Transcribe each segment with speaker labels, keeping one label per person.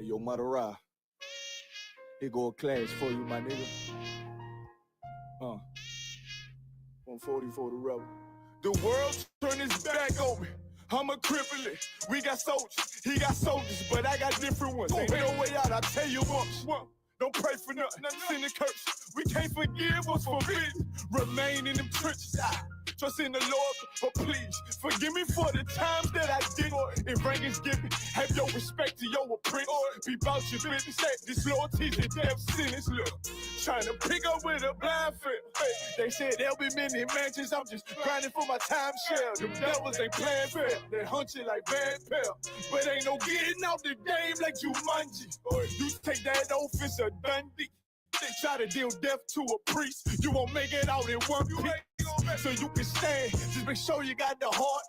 Speaker 1: Hey, yo, Madara. Here go a class for you, my nigga. 140 for the rebel. The world turned its back on me. I'm a cripple. We got soldiers, he got soldiers, but I got different ones. Ain't no way out, I tell you once. Don't pray for nothing, sin and curse. We can't forgive what's forbidden. Remain in them trenches. Trust in the Lord, but please forgive me for the times that I did. If rank is given, have your respect to your apprentice. Be about your business. This loyalty's a death sentence. Look, trying to pick up with a blind foot. They said there'll be many mansions. I'm just grinding for my time share. Them devils ain't playing fair. They hunt you like bad pal. But ain't no getting out the game like Jumanji. Or you take that oath, it's a Dundee. They try to deal death to a priest. You won't make it out in one piece. So you can stand. Just make sure you got the heart.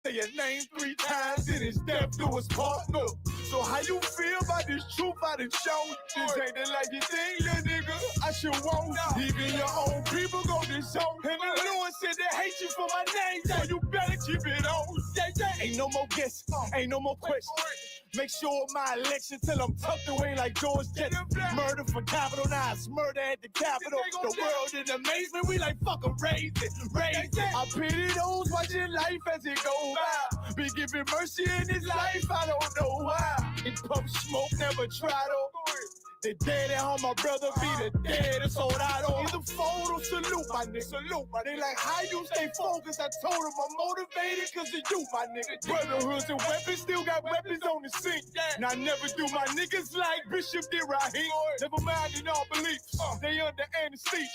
Speaker 1: Say your name 3 times, and it's death do us part. Look. So how you feel about this truth I done shown you? This ain't the like you think, little nigga. I should want even your own people go disown. And the Lord said they hate you for my name, so you better keep it on. Ain't no more guessing, ain't no more questions. Make sure my election till I'm tucked away like George Jetson. Murder for capital, now it's murder at the Capitol. The world in amazement, we like fuck 'em, raise it. I pity those watching life as it goes by. Be giving mercy in this life, I don't know why. In pump smoke, never try to. The dead at home, my brother be the dead, it's all I don't. Either fold or salute, my nigga. Salute, my nigga. They like, how you stay focused? I told them I'm motivated cause of you, my nigga. Brotherhoods and weapons, still got weapons on the scene. Now I never do my niggas like Bishop did Raheem. Never mind in all beliefs, they under anesthesia.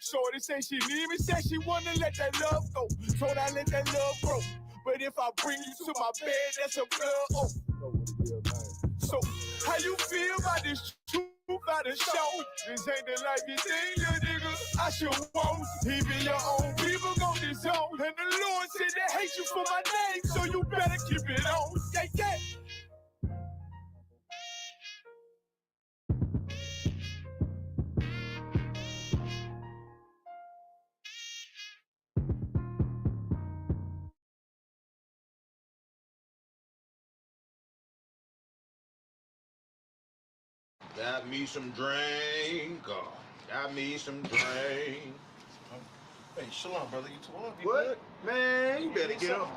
Speaker 1: Shorty say she need me, said she wanna let that love go. Told I let that love grow. But if I bring you to my bed, that's a blood oath. So, how you feel about this truth I done show? This ain't the life you think, little nigga. I should want even your own people go disown. And the Lord said they hate you for my name, so you better keep it on. Yeah.
Speaker 2: Got me some drink. Got me some drink.
Speaker 3: Hey, Shalom, brother. You too long?
Speaker 2: What? Good? Man, you better get up.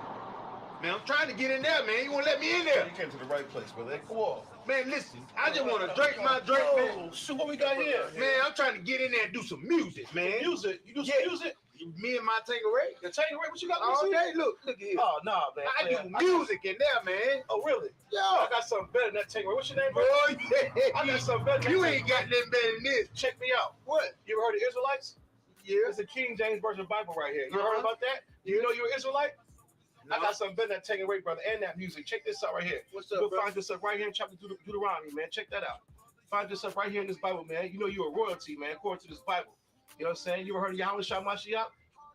Speaker 2: Man, I'm trying to get in there, man. You won't let me in there.
Speaker 3: You came to the right place, brother. Hey, go off.
Speaker 2: Man, listen, I just want to drink my drink, man.
Speaker 3: Shoot, what we got here?
Speaker 2: Man, I'm trying to get in there and do some music, man.
Speaker 3: Music? You do some music?
Speaker 2: Me and my Tangeray.
Speaker 3: The Tangeray? What you got?
Speaker 2: All day, look at here.
Speaker 3: Oh, nah, man.
Speaker 2: I do music in there, man.
Speaker 3: Oh, really?
Speaker 2: Yeah.
Speaker 3: I got something better than that Tangeray. What's your name, bro?
Speaker 2: Oh, yeah.
Speaker 3: I got something better than
Speaker 2: You
Speaker 3: that
Speaker 2: ain't got nothing better than this.
Speaker 3: Check me out.
Speaker 2: What?
Speaker 3: You ever heard of Israelites?
Speaker 2: Yeah.
Speaker 3: It's a King James Version Bible right here. You heard about that? You know you're an Israelite? No. I got something better than that Tangeray, brother, and that music. Check this out right here.
Speaker 2: What's up,
Speaker 3: You'll
Speaker 2: bro?
Speaker 3: find this up right here in chapter Deuteronomy, man. Check that out. Find this up right here in this Bible, man. You know you're a royalty, man, according to this Bible. You know what I'm saying? You ever heard of YAHANNA?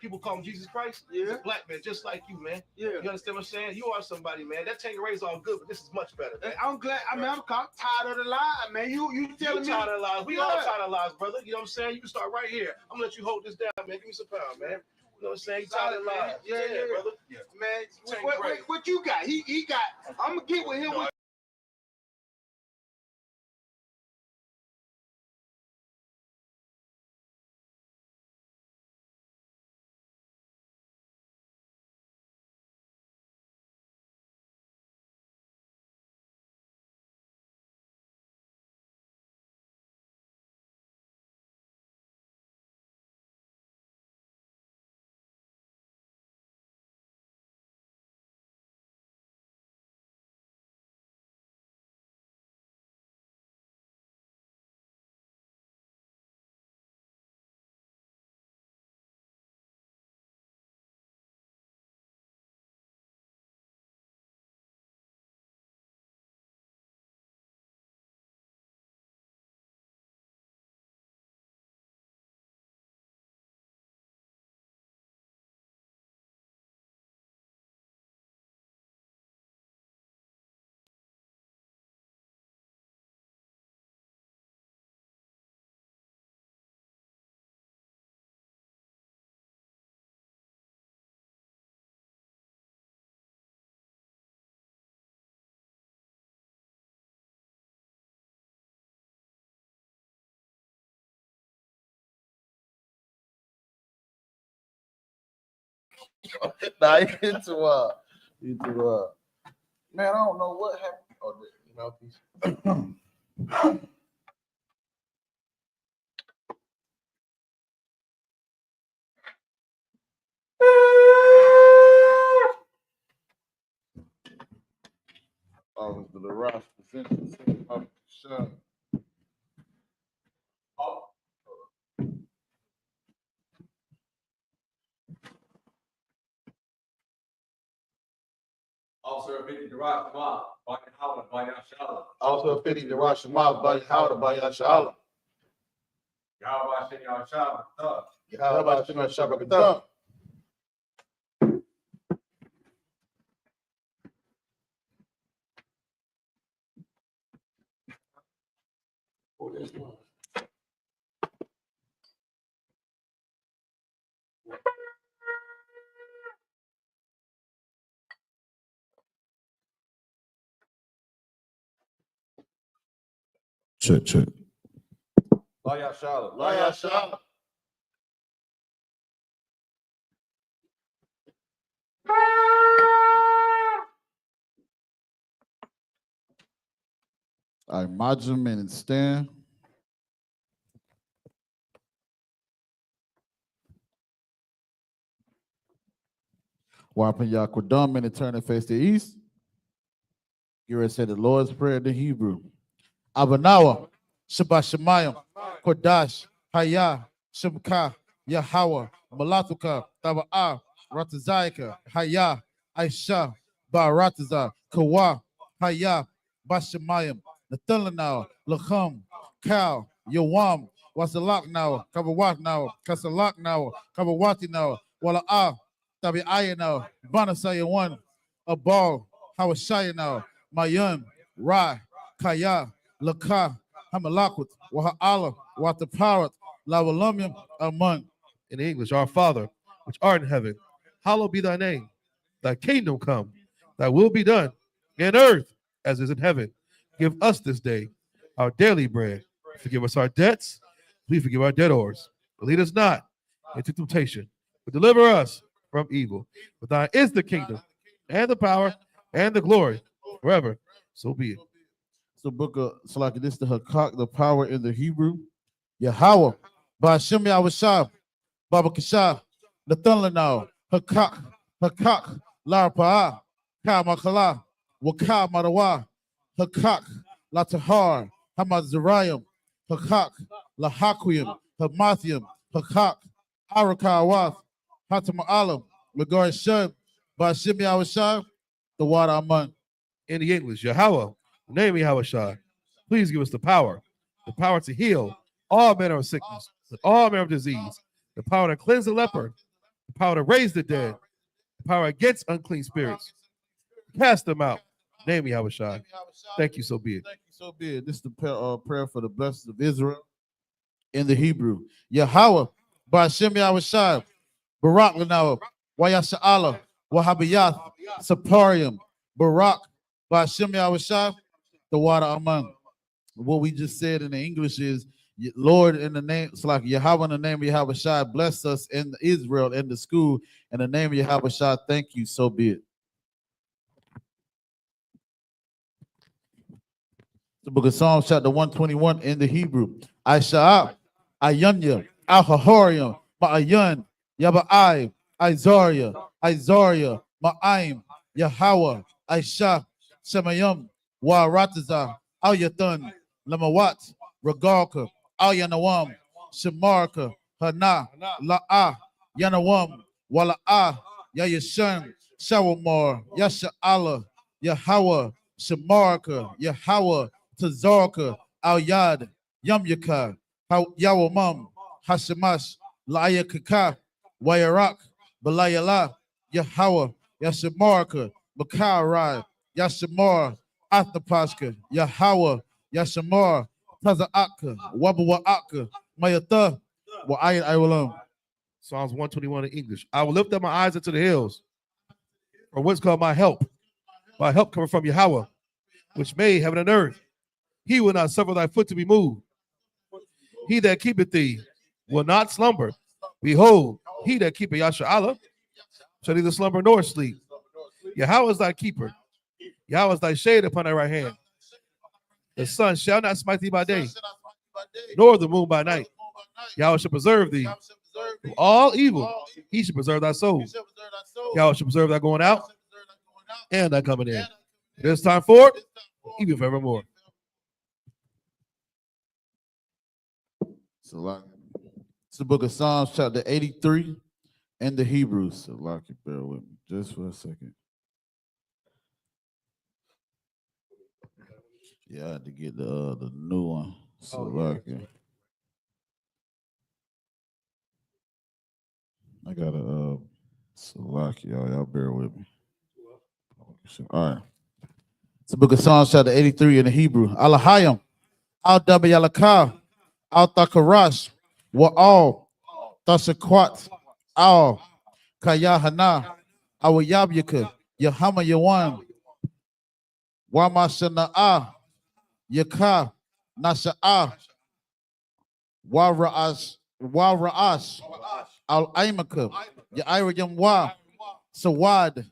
Speaker 3: People call him Jesus Christ.
Speaker 2: Yeah.
Speaker 3: He's a black man, just like you, man.
Speaker 2: Yeah.
Speaker 3: You understand what I'm saying? You are somebody, man. That Tangeray is all good, but this is much better, man.
Speaker 2: I'm glad. I'm tired of the lie, man. You telling me?
Speaker 3: Tired of the lies. We all tired of lies, brother. You know what I'm saying? You can start right here. I'm gonna let you hold this down, man. Give me some power, man. You know what I'm saying? You tired of the lies. Yeah, brother. Yeah.
Speaker 2: Man, what you got? He got. I'm gonna get with him.
Speaker 4: Nah, he too wild. He too wild. Man, I don't know what happened. Oh, the mouthpiece. Oh, the Ross presenting of Sean.
Speaker 5: Also, 50 Darash Shema, by YAHANNA, by SHALAM.
Speaker 4: Also 50 Darash Shema, by YAHANNA, by SHALAM.
Speaker 5: Yahweh Shem Yahshua,
Speaker 4: Yahweh Shem Yahshua. Oh, there's one. Check.
Speaker 5: by Yahshua.
Speaker 4: By Yahshua. All right, Majum and Stan. Wapin Yakudam and turn and face the east. You already said the Lord's Prayer in the Hebrew. Abanawa, Shabbat Shemayim, Kodash, Hayah, Shemka, Yahweh, Malatuka, Taba'ah, Ratazaika, Hayah, Aisha, Barataza, Kawa, Hayah, Bashemayim, Nathalanao, Lacham, Kal, Yawam, Wasalak now, Kabawat now, Kasalak now, Kabawati now, Wala'ah, Tabi'aya now, Banasaya one, Abal, Hawashaya now, Mayan, Ra, Kaya, Laka, Hamalakut, Waha'ala, Wataparat, Lawalumium, Amon.
Speaker 3: In English, our Father, which art in heaven, hallowed be thy name. Thy kingdom come, thy will be done in earth as is in heaven. Give us this day our daily bread. Forgive us our debts. We forgive our debtors. Lead us not into temptation, but deliver us from evil. For thine is the kingdom and the power and the glory forever. So be it.
Speaker 4: It's the book of Salaki, this is the Hakak, the power in the Hebrew. Yahweh, Ba'ashem Yahweh, Baba Kishah, Nathalanao, Hakak, Larpa'ah, Ka Makala, Waka Marawa, Hakak, Latahar, Hamad Zerayim, Hakak, Lahakwim, Hamathium, Hakak, Arakawath, Hatama Alam, Regard Shub, Ba'ashem Yahweh, the water Aman.
Speaker 3: In the English, Yahweh, name Yahweh, please give us the power to heal all manner of sickness, and all manner of disease, the power to cleanse the leper, the power to raise the dead, the power against unclean spirits, cast them out. Name Yahweh. Thank you, so be it.
Speaker 4: Thank you, so be it. This is the prayer for the blessings of Israel in the Hebrew. Yahweh, Ba'ashem Yahweh, Barak Lanawa, Wayasha'ala, Wahabiyath, Saparium, Barak, Ba'ashem Yahweh, the water Aman. What we just said in the English is, Lord, in the name, it's like Yahweh, in the name of Yahweh, bless us in Israel, in the school, in the name of Yahweh, thank you, so be it. The book of Psalms, chapter 121 in the Hebrew. I.S.U.P.K, Ayunya, Al-Hahorium, Ma'ayun, Yaba'ai, Izaria, Ma'aim, Yahweh, Aisha, Shemayim, Warataza, Al-Yathan, Lamawat, Regalka, Al-Yanawam, Shemarka, Hana, La'ah, Yanawam, Wala'ah, Yayashan, Shawamar, Yasha'ala, Yahweh, Shemarka, Yahweh, Tazarka, Al-Yad, Yamyaka, Yawamam, Hashemash, La'ayakaka, Wayarak, Balayala, Yahweh, Yashamarka, Makarai, Yashamar, Athapashka, Yahweh, Yashamar, Taza'aka, Wabawa'aka, Mayatha, Wa'ayin Iwalam.
Speaker 3: Psalms 121 in English. I will lift up my eyes into the hills, or what's called my help. My help coming from Yahweh, which made heaven and earth. He will not suffer thy foot to be moved. He that keepeth thee will not slumber. Behold, he that keepeth Yahshua shall neither slumber nor sleep. Yahweh is thy keeper. Yahweh is thy shade upon thy right hand. The sun shall not smite thee by day, nor the moon by night. Yahweh shall preserve thee from all evil. He shall preserve thy soul. Yahweh shall preserve thy going out and thy coming in. This time forward, even forevermore.
Speaker 4: So it's the book of Psalms, chapter 83, and the Hebrews. So bear with me just for a second. Yeah, I had to get the new one. So I gotta y'all bear with me. All right. It's the book of Psalms, chapter 83 in the Hebrew. Alahayim, Al-Dabi-Yalakah, Al-Takarash, Wa'al, Tashakwat, Al, Kayahana, Awayabyaka, Yahama Yawan, Wamashana'a, Yaka, Nasha'a, Wara'ash, Al-Aimaka, Ya'ira Yamwa, Sawad,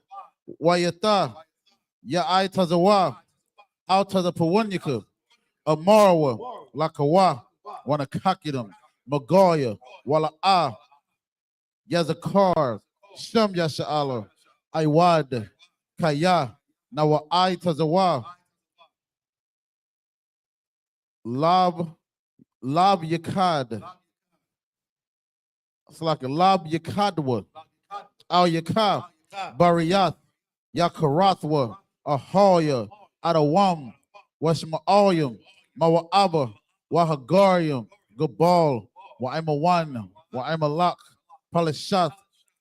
Speaker 4: Wayata, Ya'ai Tazawa, Al Tazapawanyaka, Amarawa, Lakawa, Wanakakidam, Magoya, Wala'a, Yazakar, Shem Yasha'ala, Iwad, Kaya, Nawa'ai Tazawa, Lab Yakad. It's like a Lab Yakadwa, Al Yakab, Bariyath, Yakarathwa, Ahoya, Adawam, Washma'ayim, Mawa'aba, Wahagarium, Gabal, Wa'imawan, Wa'imalak, Palashath,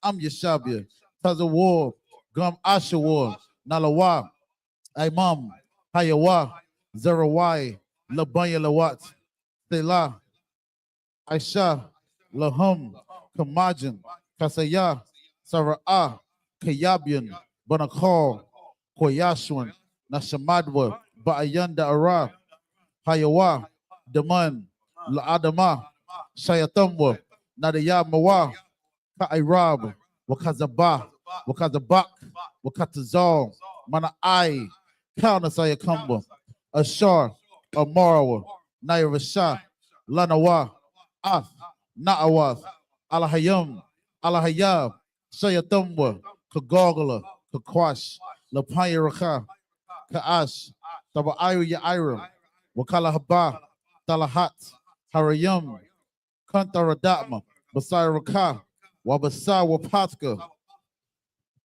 Speaker 4: Am Yashabia, Tazawar, Gum Ashawar, Nalawa, Imam, Hayawa, Zerawai, Labanya Lawat, Selah, Aisha, Lahum, Kamajin, Kasaya, Sara'ah, Kayabian, Banakal, Koyashwan, Nashamadwa, Ba'ayanda Ara, Hayawa, Daman, La'adama, Shayatamwa, Nadaya Mawa, Ka'irab, Wakazaba, Wakazabak, Wakatazal, Mana'ai, Kaunasayakamba, Ashar, Amarawa, Nairasha, Lanawa, Ath, Na'awath, Alahayam, Alahayab, Shayatamwa, Kagogala, Kakwash, Lapayaraka, Ka'ash, Taba'ayu Ya'ira, Wakala Talahat, Harayam, Kantaradatma, Basaraka, Wabasa Wapatka,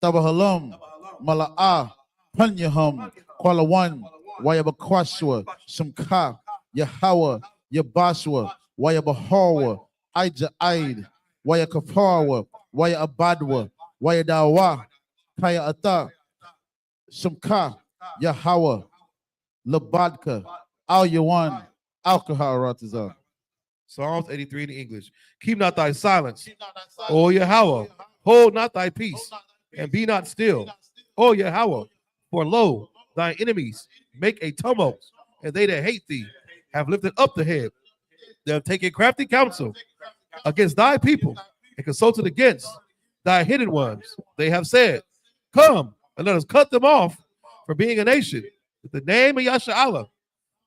Speaker 4: Tabahalam, Mala'a, Panyaham, Kwalawan, Wayabakwashwa, Shamka, Yahawa, Yabashwa, Wayabahawa, Aija Aid, Wayakapawa, Wayabadwa, Wayadawa, Kaya Ata, Shamka, Yahawa, Labadka, Al Yawan, Alcohol Ratizah.
Speaker 3: Psalms 83 in English. Keep not thy silence, O Yahweh. Hold not thy peace, and be not still, O Yahweh. For lo, thine enemies make a tumult, and they that hate thee have lifted up the head. They have taken crafty counsel against thy people, and consulted against thy hidden ones. They have said, come, and let us cut them off for being a nation, that the name of Yasha'Allah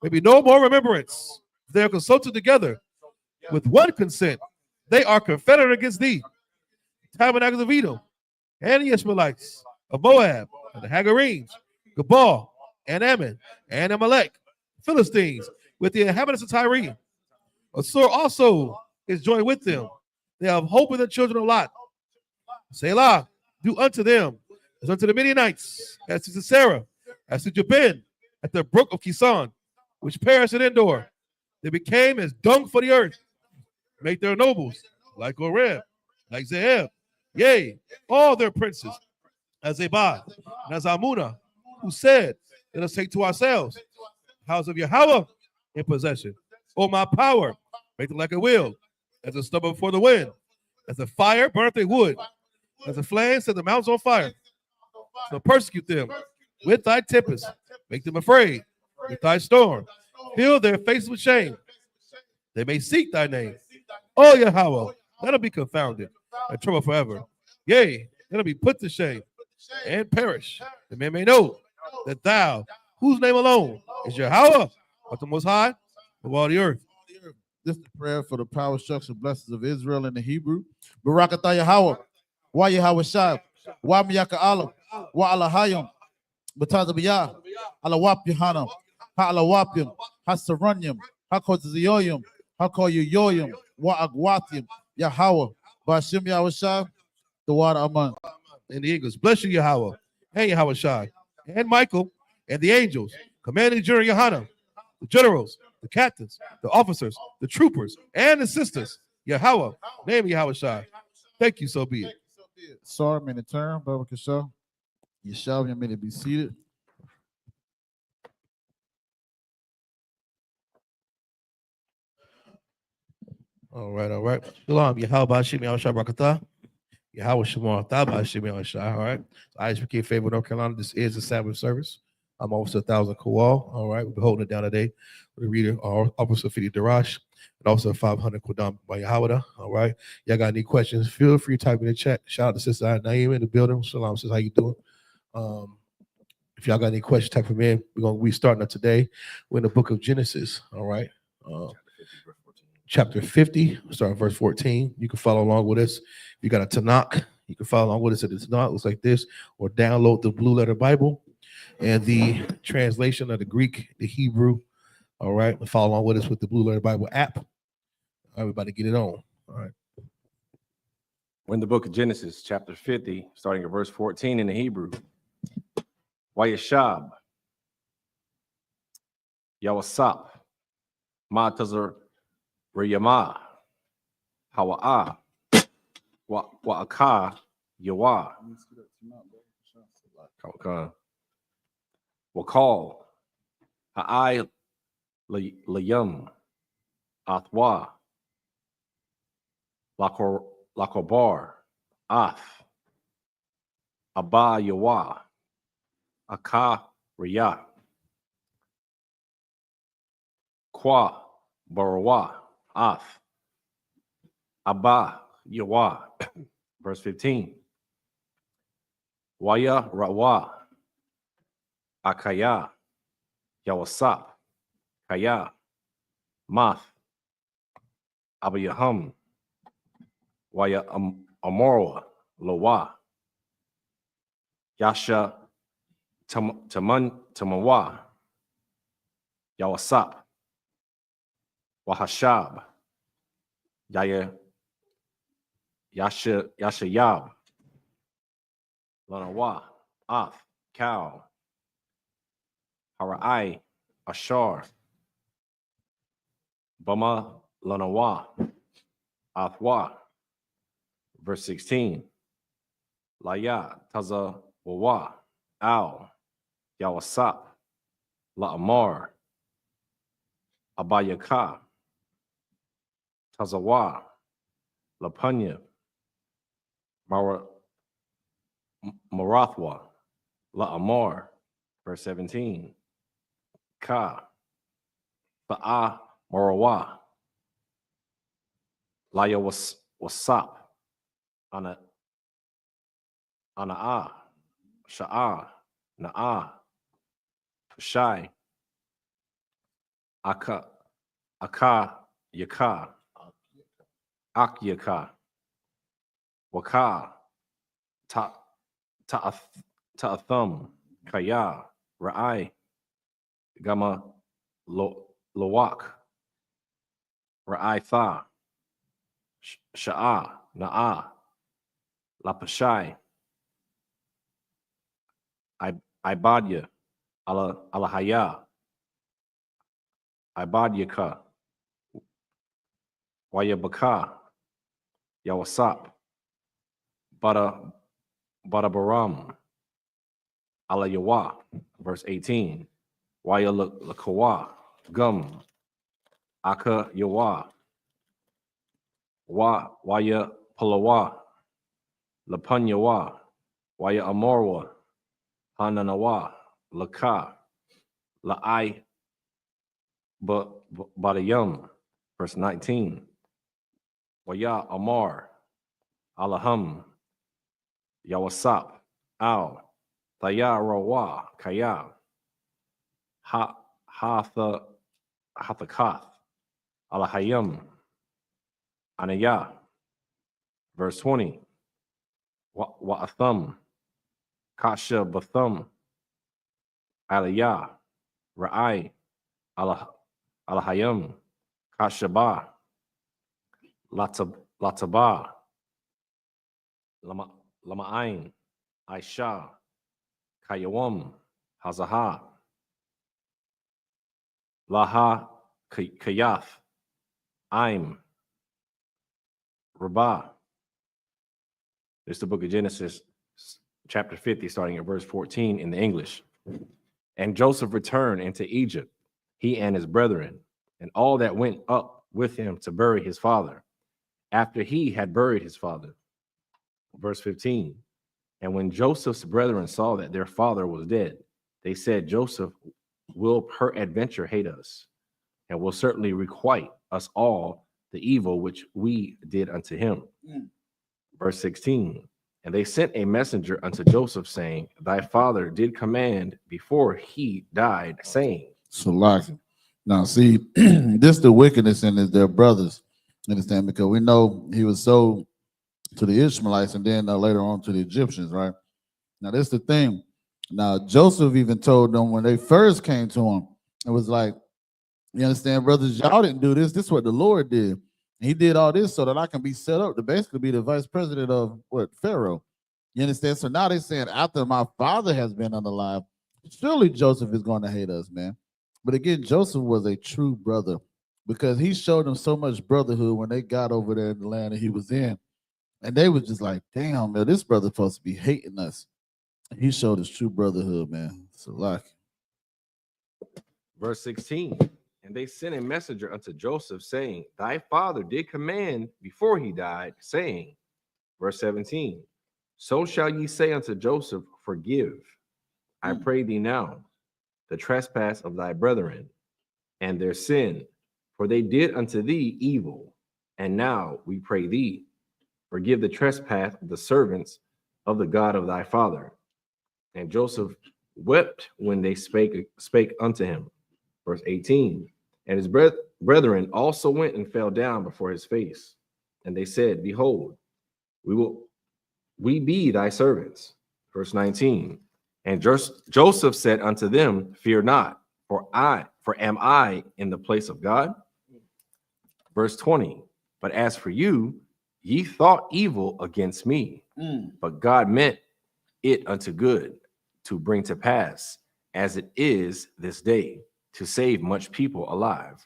Speaker 3: may be no more remembrance. They are consulted together with one consent. They are confederate against thee. Tabernacles of Edom, and the Ishmaelites of Moab, and the Hagarenes, Gabal, and Ammon, and Amalek, Philistines, with the inhabitants of Tyre. Assur also is joined with them. They have hope in the children of Lot. Selah, do unto them as unto the Midianites, as to Sisera, as to Jabin, at the brook of Kison, which perished at Endor. They became as dung for the earth. Make their nobles like Oreb, like Zeheb, yea, all their princes, as Zebah, and as Amunah, who said, let us take to ourselves house of Yahweh in possession. O my power, make them like a wheel, as a stubble before the wind, as a fire burneth a wood, as a flame set the mountains on fire. So persecute them with thy tempest, make them afraid with thy storm, fill their faces with shame. They may seek thy name. O Yahweh, let them be confounded and trouble forever. Yea, It'll be put to shame and perish. The man may know that thou, whose name alone is Yahweh, but the Most High of all the earth.
Speaker 4: This is the prayer for the power, structure, blessings of Israel in the Hebrew. Barakatah Yahweh, Wa Yahweh Shai, Wa Miyaka Allah, Wa Alahayim, Batazabiyah, Alawap Yohana, Ha Alawapim, Ha Saranyim, Ha Kotzioyim, Ha Koyoyim, Wa Agwatim, Yahweh, Bashim Yahweh Shai, the water Aman.
Speaker 3: And the eagles, bless you, Yahweh, and Yahweh Shai, and Michael, and the angels, commanding during YAHANNA, the generals, the captains, the officers, the troopers, and the sisters. Yahweh, name Yahweh Shai. Thank you, so be it.
Speaker 4: Sorry, I'm in the turn, Baba Kasha. You shall be to be seated.
Speaker 3: All right. Shalom, Yahweh Bashim Yahweh Shai Barakatah. Yahweh Shemar Thaba Bashim Yahweh Shai. All right. So I.S.U.P.K. Fayetteville, North Carolina. This is the Sabbath service. I'm Officer 1000 Kowal. All right. We'll be holding it down today with the reader, Officer 50 Darash, and also 500 Kodam by Yahweh. All right. Y'all got any questions? Feel free to type in the chat. Shout out to Sister Naeem in the building. Shalom, says, how you doing? If y'all got any questions, type them in. We starting up today. We're in the book of Genesis. All right. Chapter 50, starting verse 14. You can follow along with us. If you got a Tanakh, you can follow along with us at the Tanakh. Looks like this, or download the Blue Letter Bible and the translation of the Greek, the Hebrew. All right, and follow along with us with the Blue Letter Bible app. Everybody get it on. All right.
Speaker 6: We're in the book of Genesis, chapter 50, starting at verse 14 in the Hebrew. Y.A.H.U.P.K, Yawasap, Matazar Riyama, Hawa'a, Wa'aka, Yawa, Wakal, Ha'ai Layum, Athwa, Lakobar, Ath, Abba Yawa, Aka Riyah, Kwa Barawa, Ath, Abba Yawa. Verse 15. Waya Rawa, Akaya, Yawasap, Kaya, Math, Abayahum, Waya Amorwa, Lowa, Yasha Tamawa, Yawasap, Wahashab, Yashayab, Lanawa, Ath, Cow, Hara'ai, Ashar, Bama, Lanawa, Athwa. Verse 16. Laya, Taza, Wawa, Al, Yawasap, La'amar, Abayaka, Tazawa, Lapunya, Marathwa, La'amar. Verse 17. Ka, Ba'a, Marawa, Laya Wasap, Ana'a, Sha'a, Na'a, Shai, Aka, Yaka, Akyaka, Waka, Ta'athum, Kaya, Ra'ai, Gama, Lowak, Ra'ai Tha, Sha'a, Na'a, Lapashai, Ibadya, Alahaya, Ibadyaka, Wayabaka, Yawasap, Badabaram, Alayawa. Verse 18. Wayalakawa, Gum, Aka Yawa, Waya Palawa, Lapunyawa, Waya Amorwa, Hananawa, Laka, La'ai Badayum. Verse 19. Waya Amar, Alahum, YAHANNA, Al, Thayarawa, Kaya, Hathakath, Alahayim, Anaya. Verse 20. Wa'atham, Kasha Batham, Aliyah, Ra'ai, Alahayim, Kashaba, Lataba, Lama'ain, Aisha, Kayawam, Hazaha, Laha, Kayath, Aim, Rabah. This is the book of Genesis, chapter 50, starting at verse 14 in the English. And Joseph returned into Egypt, he and his brethren, and all that went up with him to bury his father, after he had buried his father. Verse 15. And when Joseph's brethren saw that their father was dead, they said, Joseph will peradventure hate us, and will certainly requite us all the evil which we did unto him. Verse 16. And they sent a messenger unto Joseph, saying, thy father did command before he died, saying.
Speaker 4: So like, now see, this the wickedness in their brothers. Understand? Because we know he was sold to the Ishmaelites and then later on to the Egyptians, right? Now this the thing. Now Joseph even told them when they first came to him, it was like, you understand, brothers, y'all didn't do this. This is what the Lord did. He did all this so that I can be set up to basically be the vice president of what? Pharaoh. You understand? So now they're saying after my father has been unalive, surely Joseph is going to hate us, man. But again, Joseph was a true brother because he showed them so much brotherhood when they got over there in the land that he was in. And they was just like, damn, man, this brother's supposed to be hating us. He showed his true brotherhood, man. So like.
Speaker 6: Verse 16. And they sent a messenger unto Joseph, saying, thy father did command before he died, saying. Verse 17. So shall ye say unto Joseph, forgive, I pray thee now, the trespass of thy brethren, and their sin, for they did unto thee evil. And now we pray thee, forgive the trespass of the servants of the God of thy father. And Joseph wept when they spake unto him. Verse 18. And his brethren also went and fell down before his face. And they said, behold, we be thy servants. Verse 19. And Joseph said unto them, fear not, for am I in the place of God? Verse 20. But as for you, ye thought evil against me, but God meant it unto good, to bring to pass, as it is this day, to save much people alive.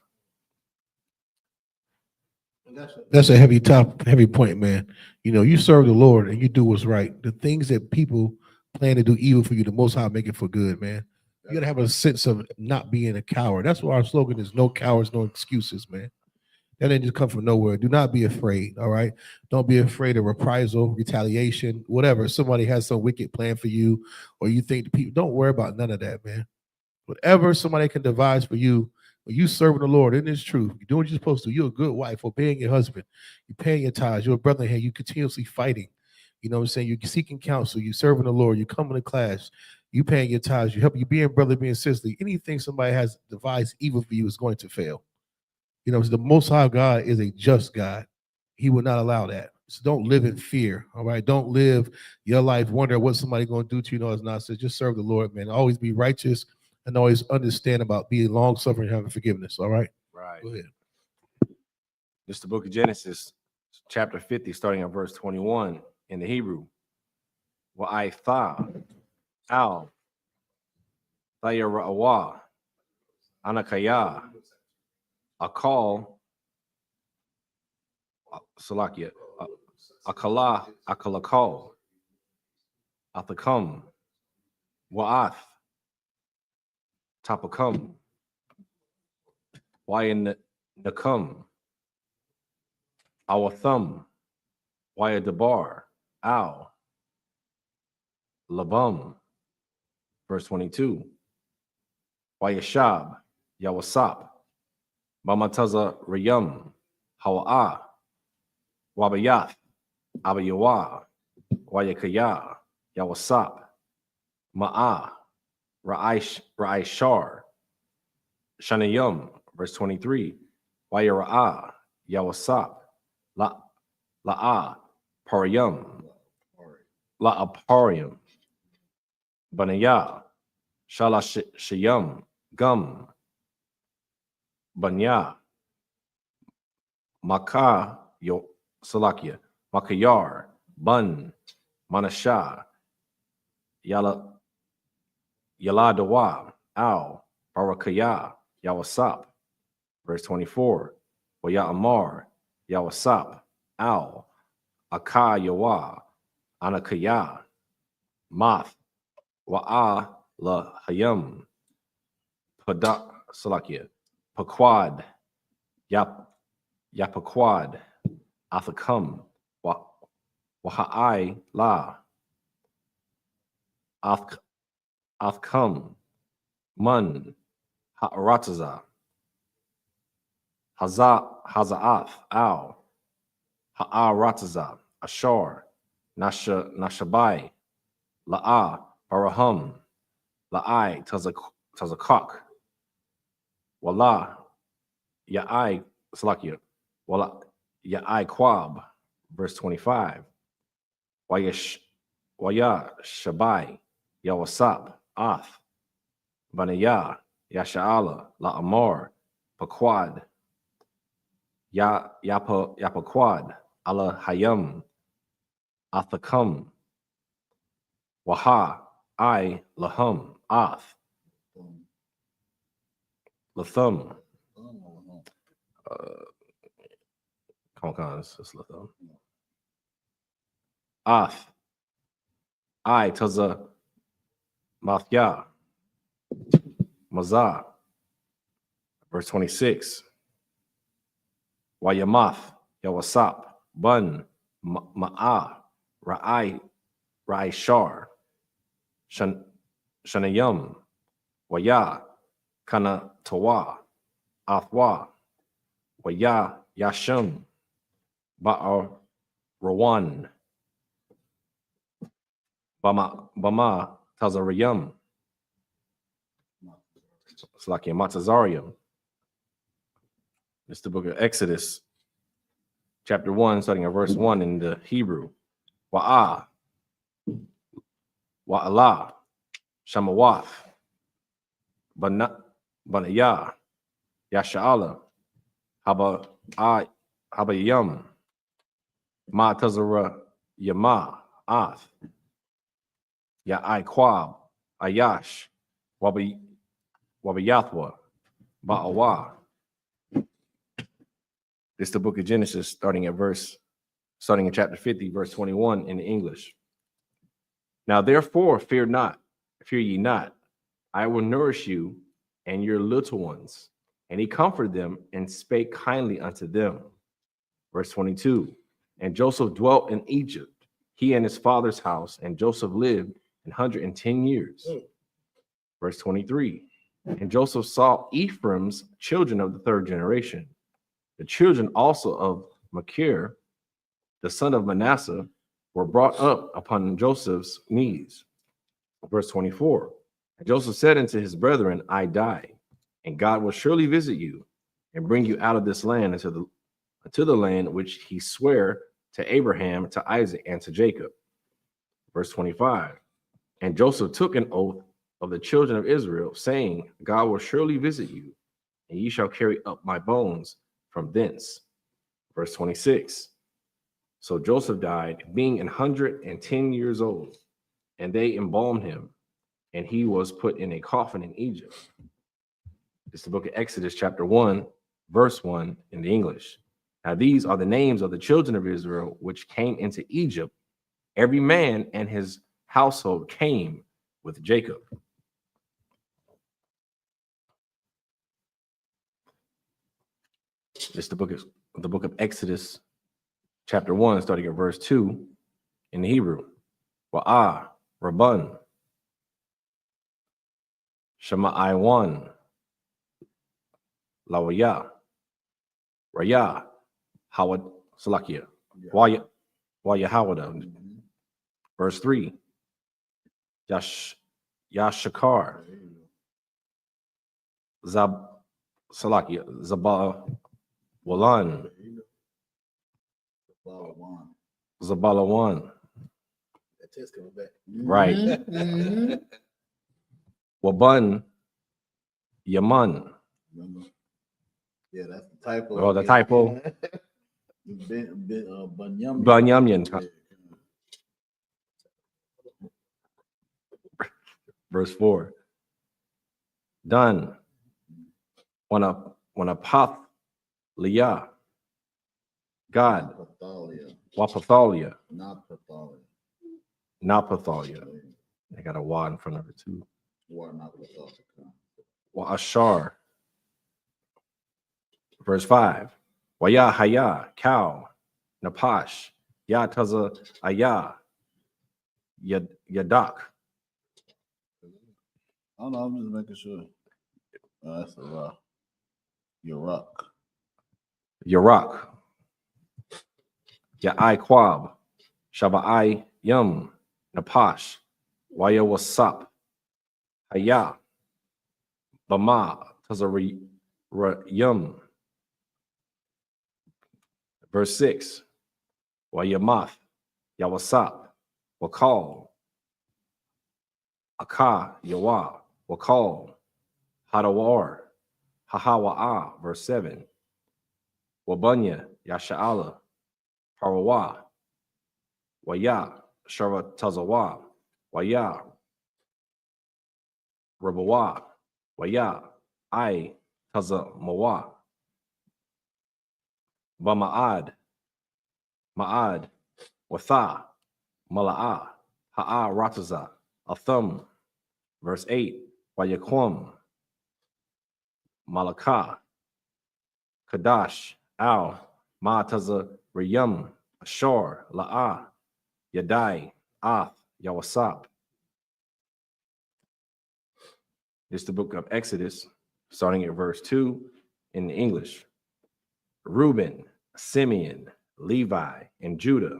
Speaker 3: That's a heavy point, man. You know, you serve the Lord and you do what's right. The things that people plan to do evil for you, the Most High make it for good, man. You gotta have a sense of not being a coward. That's why our slogan is no cowards, no excuses, man. That didn't just come from nowhere. Do not be afraid, all right? Don't be afraid of reprisal, retaliation, whatever. Somebody has some wicked plan for you, or you think the people, don't worry about none of that, man. Whatever somebody can devise for you, when you serving the Lord, it is true. You're doing what you're supposed to. You're a good wife, obeying your husband. You're paying your tithes. You're a brother here. You continuously fighting. You know what I'm saying? You're seeking counsel. You're serving the Lord. You're coming to class. You paying your tithes. You help. You being brother, being sister. Anything somebody has devised evil for you is going to fail. You know, the Most High God is a just God. He will not allow that. So don't live in fear. All right. Don't live your life wondering what somebody going to do to you. No, it's not. So just serve the Lord, man. Always be righteous and always understand about being long suffering and having forgiveness. All right.
Speaker 6: Right.
Speaker 3: Go ahead.
Speaker 6: This is the book of Genesis, chapter 50, starting at verse 21 in the Hebrew. Wa'aitha, al, thayarawa, anakaya, akal, salakia, akalakal, athakam, wa'ath, tapakam, wayanakam, awatham, wayadabar, al, labam. Verse 22. Wayashab, yawasap, mamataza rayam, hawa'a, wabayath, abayawa, Wayakaya, Yawasap, Ma'ah, Ra'ishar, Shanayum, verse 23, Wayara'ah, Yawasap, La'ah, Parayum, La'aparium, Banaya, Shalashayum, Gum, Banya, Makah, Salakia, Makayar, Bun, Manashah, Yaladawa, Al, Barakayah, Yawasap, verse 24, Waya'amar, Yawasap, Al, Akah Yawa, Anakayah, Math, Wa'a La Hayam, Padak Salakia, Paquad, Yapaquad, Athakam, Waha'ai La, Athkam, Mun, Ha'arataza, Haza'ath, Al, Ha'arataza, Ashar, Nashabai, La'ah, Barahum, La'ai, Tazakak, Wala, Ya'ai, Salakia, Wala, Ya'ai Quab, verse 25, Waya Shabai, Yawasap, Ath, Banaya, Yasha'ala, La'amar, Paquad, Yapaquad, Allah Hayam, Athakam, Waha, I, Lahum, Ath, Lathum, come on, it's Lathum. Ath, I, Taza, Mathya, Mazah, verse 26. Wayamath, Yawasap, Bun, Ma'ah, Ra'ishar, Shanayum, Waya, Kana Tawa, Athwa, Waya, Yashum, Ba'ar, Rawan, Bama, Tazariyum, Slakia Matazarium. It's the book of Exodus, chapter 1, starting at verse 1 in the Hebrew. Wa'ah, Wa'alah, Shamawaf, Banaya, Yasha'ala, Habayam, Ma Tazara Yama, Ath, Ya'ai Quab, Ayash, Wabayathwa, Ba'awa. This is the book of Genesis, starting in chapter 50, verse 21 in English. Now therefore fear ye not, I will nourish you and your little ones. And he comforted them and spake kindly unto them. Verse 22, and Joseph dwelt in Egypt, he and his father's house, and Joseph lived 110 years. Verse 23, and Joseph saw Ephraim's children of the third generation. The children also of Machir, the son of Manasseh, were brought up upon Joseph's knees. Verse 24, and Joseph said unto his brethren, I die, and God will surely visit you and bring you out of this land into the land which he sware to Abraham, to Isaac, and to Jacob. Verse 25, and Joseph took an oath of the children of Israel, saying, God will surely visit you, and ye shall carry up my bones from thence. Verse 26, so Joseph died, being 110 years old, and they embalmed him, and he was put in a coffin in Egypt. It's the book of Exodus, chapter 1, verse 1 in the English. Now these are the names of the children of Israel which came into Egypt. Every man and his household came with Jacob. It's the book of Exodus, chapter 1, starting at verse 2 in the Hebrew. Wa'ah, Rabban, Shemai 1, Lawaya, Raya, Hawad, Salakia, Waya Hawada, Verse 3. Yashakar. Salakia. Zabawalan. Zabalawan.
Speaker 4: That test coming back.
Speaker 6: Right.
Speaker 4: Mhm.
Speaker 6: Waban. Yaman.
Speaker 4: Remember? Yeah, that's the typo.
Speaker 6: Oh, the typo. Banyamyan. Verse 4. Done. When a path liyah. God. Wapathalia.
Speaker 4: Not pathology.
Speaker 6: Not Pathalia. They got a wa in front of it too. Wa ashar. Verse 5. Waya haya, cow. Napash. Ya taza aya. Yadak.
Speaker 4: I don't know, I'm just making sure. That's a rock. Your rock.
Speaker 6: Yarak. Ya'ai quab. Shaba'ai yum. Napash. Waya wasap. Haya. Bama. Taza yum. Verse 6. Wayamath. Yawasap. Wakal. Aka. Yawa. Wakal. Hadawar. Hahawa'a. Verse 7. Wabunya. Yasha'ala. Parawa. Waya. Shara Tazawa. Waya. Rabawa. Waya. I Tazamawa. Bama'ad. Ma'ad. Watha. Mala'a. Ha'a Rataza. Athum. Verse 8. Wayaquam. Malakah. Kadash. Al. Ma'taza Riyum. Ashar. La'a. Yadai. Ath. Yawasap. It's the book of Exodus, starting at verse 2 in English. Reuben, Simeon, Levi, and Judah.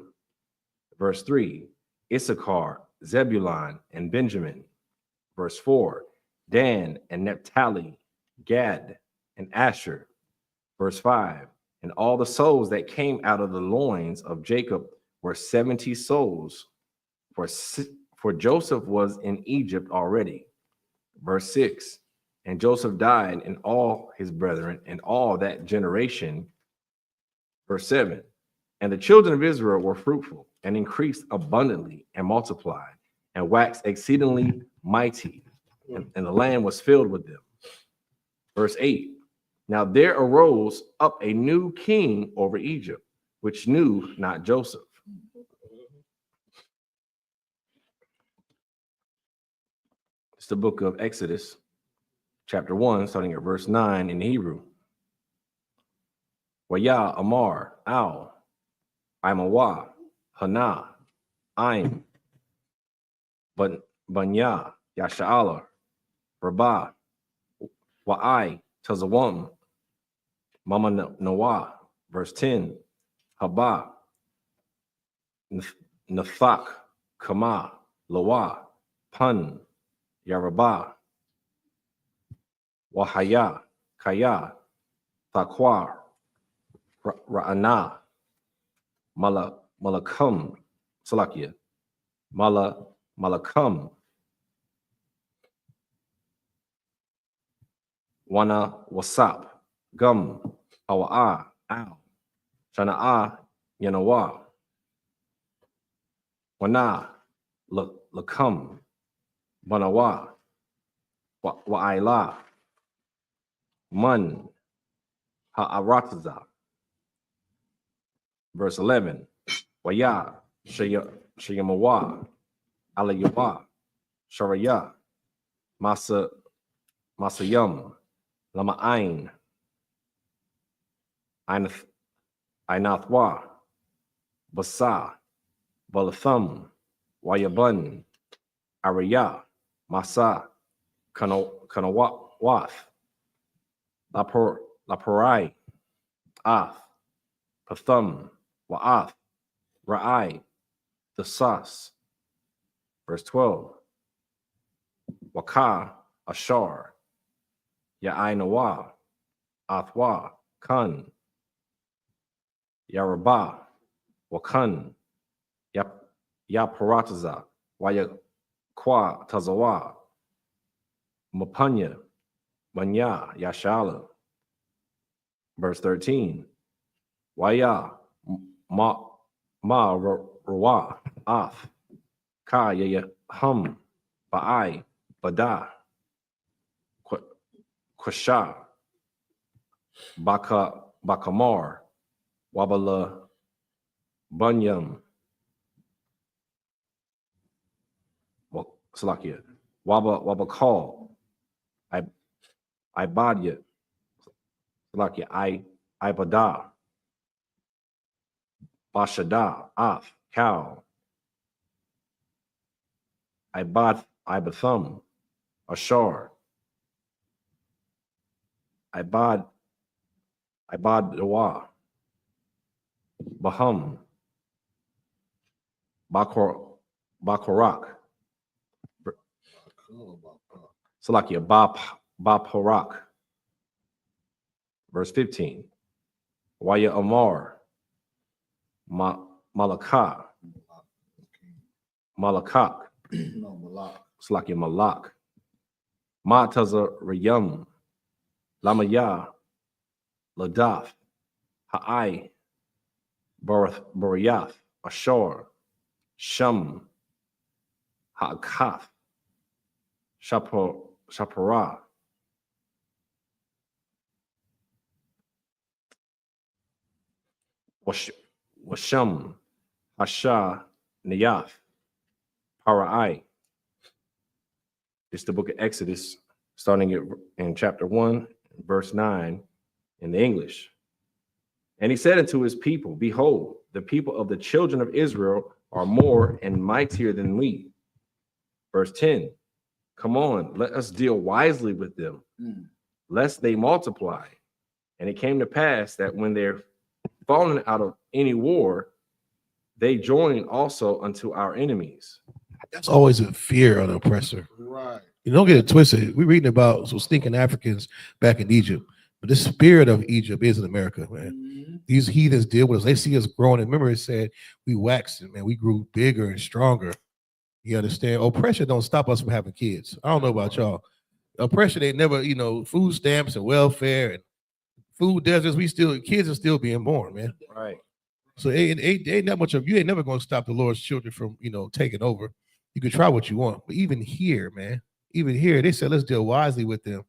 Speaker 6: Verse 3, Issachar, Zebulun, and Benjamin. Verse 4, Dan and Naphtali, Gad, and Asher. Verse 5, and all the souls that came out of the loins of Jacob were 70 souls, for Joseph was in Egypt already. Verse 6, and Joseph died, and all his brethren, and all that generation. Verse 7, and the children of Israel were fruitful, and increased abundantly, and multiplied, and waxed exceedingly mighty, and the land was filled with them. Verse 8, now there arose up a new king over Egypt, which knew not Joseph. It's the book of Exodus, chapter 1, starting at verse 9 in Hebrew. Waya Amar Al Imawa Hana Aim Banya Yasha'ala Rabah Wa'ai Tazawam Mama Nawa. Verse 10. Haba Nathak Kama Lawa Pun Yarabah Wahaya Kaya Thakwa Ra'ana Malakam Salakia Malakam Wana Wasap Gum Awa'a Al Shana'a Yanawa Wana Lakam Banawa Wa'ila Man Ha'arataza. Verse 11. Waya Shayamawa Alayawa Sharaya Masayum Lama'ain Ainathwa Basa Balathum Wayabun Araya Masa Kanawath Laparai Ath Pathum Wa'ath Ra'ai the Sas Verse 12. Waka, Ashar, Ya'inawa, Athwa, Kun, Yaraba, Wakun, Yaparataza, Wayakwa, Tazawa, Mapunya, Manya, Yashala. Verse 13. Waya, Rawa, Ath, Ka, Hum, Ba'ai, Bada, Kwasha, Bakamar, Wabala, Bunyam, Salakia, Wabakal, Ibadya, Salakia, Ibada, Bashada, Ath, Cow, Ibathum, Ashar, Ibadawa, Bahum, Bakorak, Salakia, Baparak. Verse 15. Waya Amar, Malakak,
Speaker 4: No, Malak.
Speaker 6: Salakia Malak, Mataza Rayum, Lamaya, Ladath, Ha'ai, Barayath, Ashor, Shum, Ha'akath, Shapara, Washum, Hasha, Nayath, Parai. It's the book of Exodus, starting in chapter 1, verse 9 in the English. And he said unto his people, behold, the people of the children of Israel are more and mightier than we. Verse 10, come on, let us deal wisely with them, lest they multiply. And it came to pass that when they're fallen out of any war, they join also unto our enemies.
Speaker 3: That's always a fear of the oppressor.
Speaker 4: Right.
Speaker 3: You don't get it twisted. We're reading about some stinking Africans back in Egypt, but the spirit of Egypt is in America, man. These heathens deal with us. They see us growing. And remember, it said we waxed, man. We grew bigger and stronger. You understand? Oppression don't stop us from having kids. I don't know about y'all. Oppression ain't never, food stamps and welfare and food deserts. Kids are still being born, man.
Speaker 6: Right.
Speaker 3: So ain't that much of you ain't never going to stop the Lord's children from, taking over. You can try what you want, but even here, man, they said let's deal wisely with them.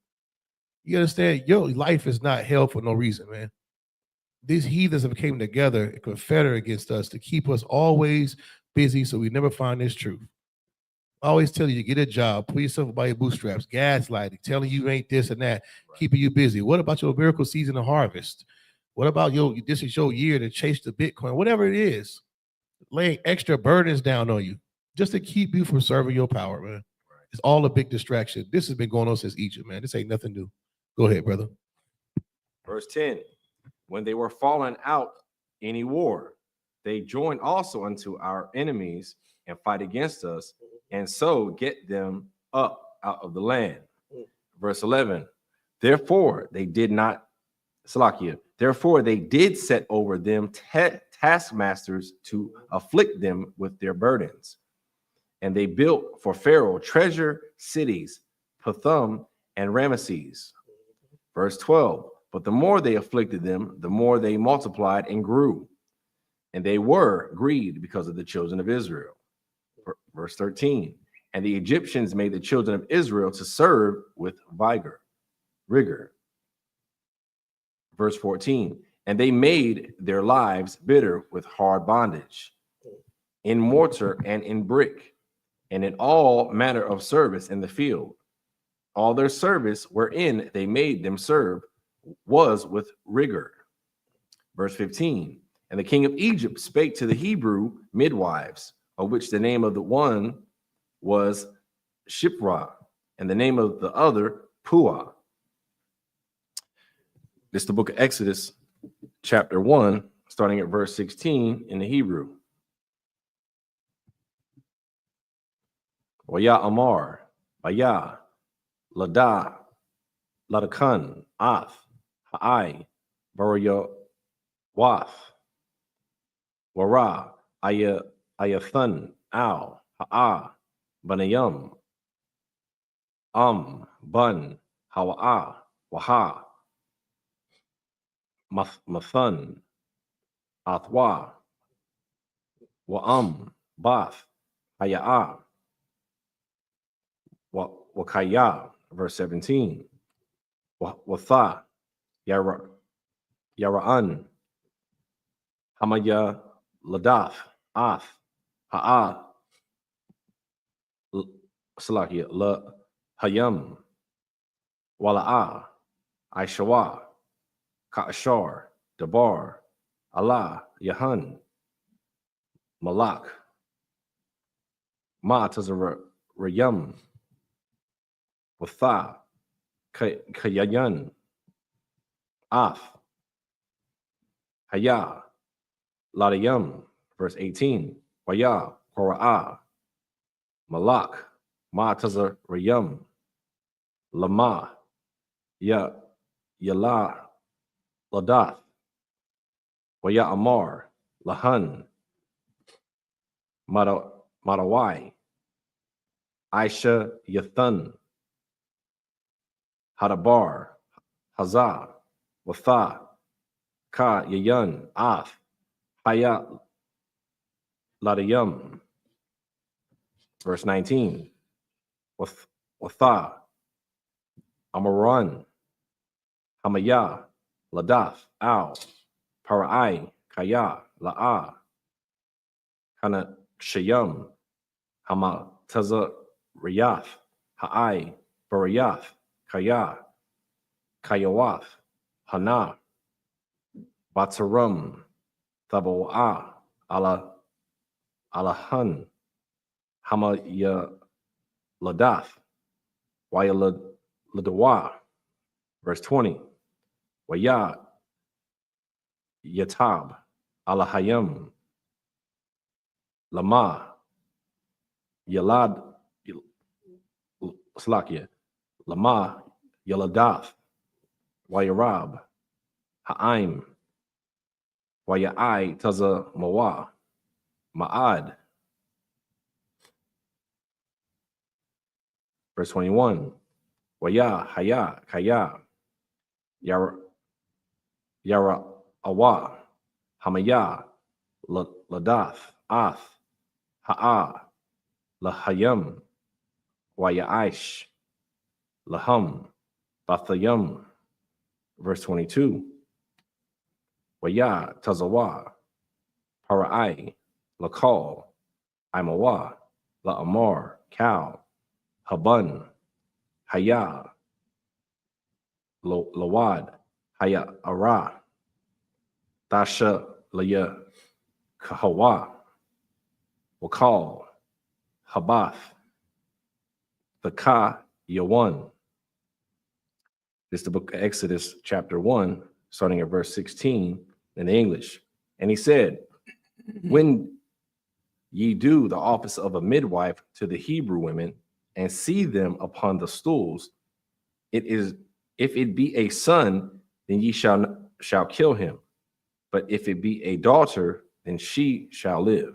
Speaker 3: You understand? Your life is not held for no reason, man. These heathens have came together and confederate against us to keep us always busy, so we never find this truth. I always tell you, get a job, put yourself by your bootstraps, gaslighting, telling you ain't this and that, keeping you busy. What about your miracle season of harvest? What about this is your year to chase the Bitcoin, whatever it is, laying extra burdens down on you just to keep you from serving your power, man. It's all a big distraction. This has been going on since Egypt, man. This ain't nothing new. Go ahead, brother.
Speaker 6: Verse 10, when they were fallen out any war, they join also unto our enemies and fight against us, and so get them up out of the land. Verse 11, therefore they did set over them taskmasters to afflict them with their burdens. And they built for Pharaoh treasure cities, Pithom and Ramesses. Verse 12, but the more they afflicted them, the more they multiplied and grew. And they were grieved because of the children of Israel. Verse 13, and the Egyptians made the children of Israel to serve with rigor. Verse 14, and they made their lives bitter with hard bondage, in mortar and in brick, and in all manner of service in the field. All their service wherein they made them serve was with rigor. Verse 15, and the king of Egypt spake to the Hebrew midwives, of which the name of the one was Shipra, and the name of the other Puah. This is the book of Exodus, chapter 1, starting at verse 16 in the Hebrew. Waya Amar, Baya, Lada, Ladakan, Ath, Ha'ai, Baraya Wath, Wara, Ayathan, Al, Ha'a, Banayam, Bun, Hawa'a, Waha, Mathan, Athwa, Wa'am, Bath, Haya'a, Wakaya, verse 17. Watha, Yara'an, Hamaya, Ladath, Ath, Ha'a, Salakia, La Hayam, Wala'a, Aishawa, Ka'ashar, Dabar, Allah, Yahan, Malak, Ma'atazarayam, Watha, Kayayan, Ath, Haya, Ladayam, verse 18, Waya, Kora'ah, Malak, Ma'atazarayam, Lama, Yala, Ladath, Waya Amar, Lahan, Marawai, Aisha Yathan, Hadabar, Hazah, Watha, Ka Yayan, Ath, Haya Ladayam, verse 19, Watha, Amaran, Hamaya, Ladath, Al, Para'ai, Kaya, La'a, Kana Shayam, Hama Taza Riyath, Ha'ai, Barayath, Kaya, Kayawath, Hana, Bataram, Thabo'a, Alahan, Hama Ya Ladath, Waya Ladawa, verse 20, Waya Yatab, Alahayam, Lama, Yalad, Slakia, Lama, Yaladath, Wayarab, Ha'aim, Waya'ai, Taza Mawa, Ma'ad. Verse 21, Waya, Haya, Kaya, Yara Awa, Hamaya, Ladath, Ath, Ha'a, Lahayam, Wayaish, Laham, Bathayam. Verse 22, Waya, Tazawa, Para'ai, Lakal, Imawa, La'amar, Cal, Haban, Haya, Lawad, Haya Ara, Tasha Laya Kahawa, Wakal, Habath, the Ka Yawan. This is the book of Exodus, chapter 1, starting at verse 16 in the English. And he said, when ye do the office of a midwife to the Hebrew women, and see them upon the stools, it is, if it be a son, then ye shall kill him. But if it be a daughter, then she shall live.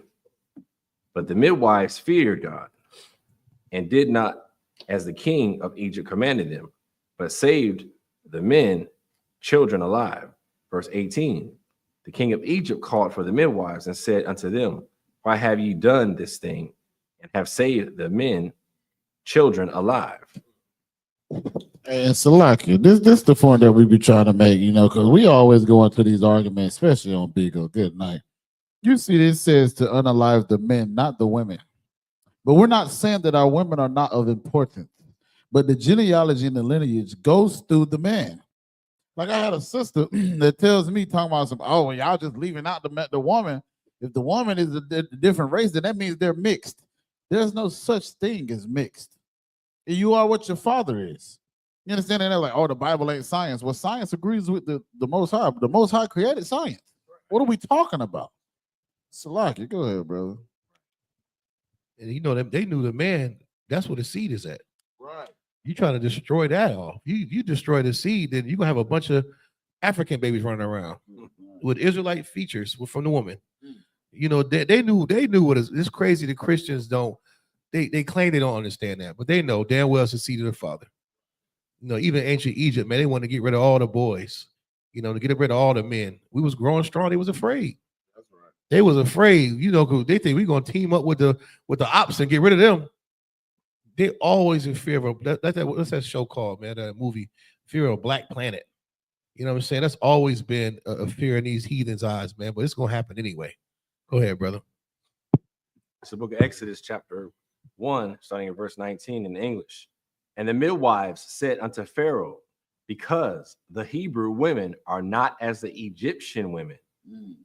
Speaker 6: But the midwives feared God, and did not as the king of Egypt commanded them, but saved the men, children alive. Verse 18, the king of Egypt called for the midwives and said unto them, why have ye done this thing, and have saved the men, children alive?
Speaker 4: And Salaki, this the point that we be trying to make, because we always go into these arguments, especially on Bigo. Good night. You see, this says to unalive the men, not the women. But we're not saying that our women are not of importance. But the genealogy and the lineage goes through the man. Like I had a sister that tells me, talking about some, oh, well, y'all just leaving out the woman. If the woman is a different race, then that means they're mixed. There's no such thing as mixed. You are what your father is. You understand? And they're like, oh, the Bible ain't science. Well, science agrees with the Most High. The Most High created science. What are we talking about? Salaki, go ahead, brother.
Speaker 3: And they knew the man That's where the seed is at.
Speaker 4: Right.
Speaker 3: You trying to destroy that off. You destroy the seed, then you're gonna have a bunch of African babies running around with Israelite features from the woman. You know, they knew what is. It's crazy. The Christians don't. They claim they don't understand that, but they know damn well it's the seed of the father. You know, even ancient Egypt, man, they wanted to get rid of all the boys. You know, to get rid of all the men. We was growing strong. They was afraid.
Speaker 4: That's right.
Speaker 3: They was afraid. You know, because they think we're gonna team up with the ops and get rid of them. They always in fear of what's that show called, man? That movie, Fear of Black Planet. You know what I'm saying? That's always been a fear in these heathens' eyes, man. But it's gonna happen anyway. Go ahead, brother.
Speaker 6: It's the book of Exodus, chapter 1, starting at verse 19 in English. And the midwives said unto Pharaoh, because the Hebrew women are not as the Egyptian women,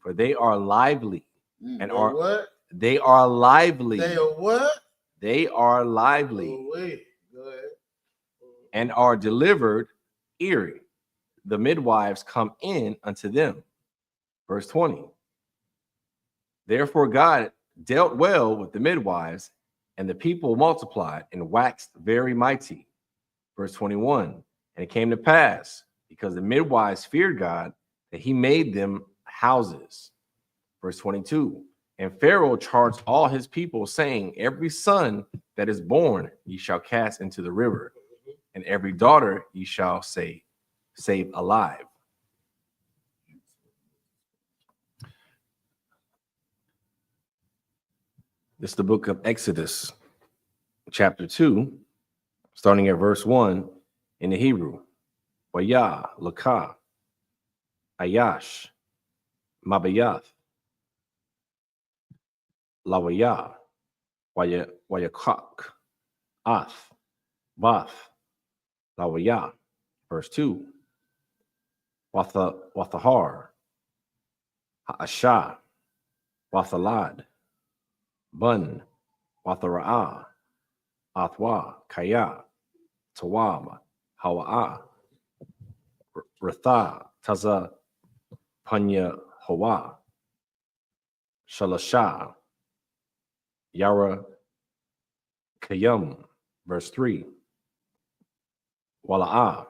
Speaker 6: for they are lively and are
Speaker 4: what?
Speaker 6: They are lively.
Speaker 4: They are what?
Speaker 6: They are lively
Speaker 4: Oh, wait. Go ahead.
Speaker 6: and are delivered eerie. The midwives come in unto them. Verse 20. Therefore God dealt well with the midwives, and the people multiplied and waxed very mighty. Verse 21. And it came to pass, because the midwives feared God, that he made them houses. Verse 22. And Pharaoh charged all his people, saying, every son that is born ye shall cast into the river, and every daughter ye shall save alive. This is the book of Exodus, chapter 2, starting at verse 1 in the Hebrew. YAHANNA, Ayash, Mabayath, Lawayah, Wayakak, Ath, Bath, Lawayah. Verse 2. Wathahar, Ha'ashah, Wathalad, Bun, Wathara'ah, Athwa, Kaya, Tawab, Hawa'ah, Ratha, Taza, Panya, Hawa, Shalashah, Yara, Kayum. Verse 3. Wala'ah,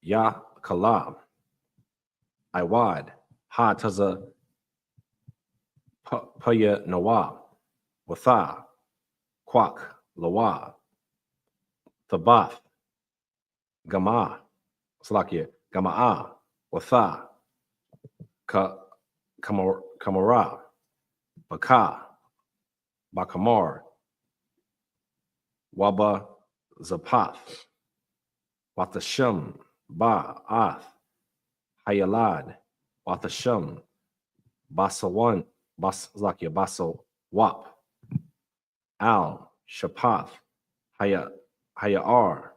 Speaker 6: Yakalah, Iwad, Ha Taza, Paya Nawa, Watha, Kwak, Lawa, Thabath, Gama, Slakia, Gama'a, Watha, Kamara, Baka, Bakamar, Waba, Zapath, Wathasham, Ba, Ath, Hayalad, Wathasham, Basawan, Baslakia, Basal, Wap, Al, Shapath, Hayar.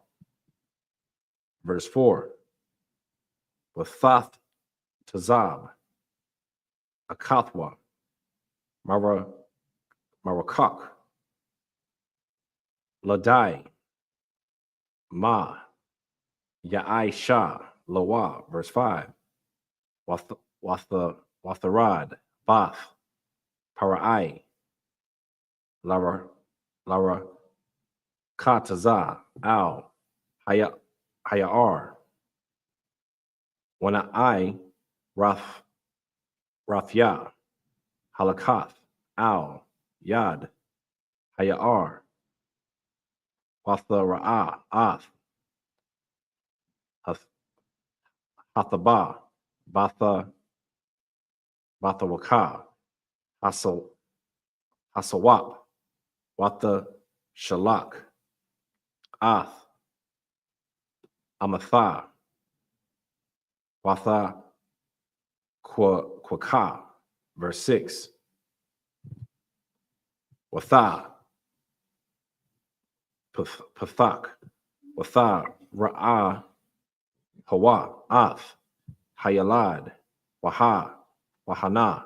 Speaker 6: Verse 4. Wathath, Tazab, Akathwa, Marakak, Ladai, Ma, Ya'ai-Shah, Lawa. Verse 5. Watharad, Bath, Para'ai, Lara Kataza, Al, Hayar, Wana'ai, Rathya, Halakath, Al, Yad, Hayar, Wathara'ah, Ath, Hathabah, Bathawaka, Hasawap, Watha Shalak, Ath, Amatha, Watha Kwaka. Verse 6. Watha, Pathak, Watha Ra'ah, Hawa, Ath, Hayalad, Wahana,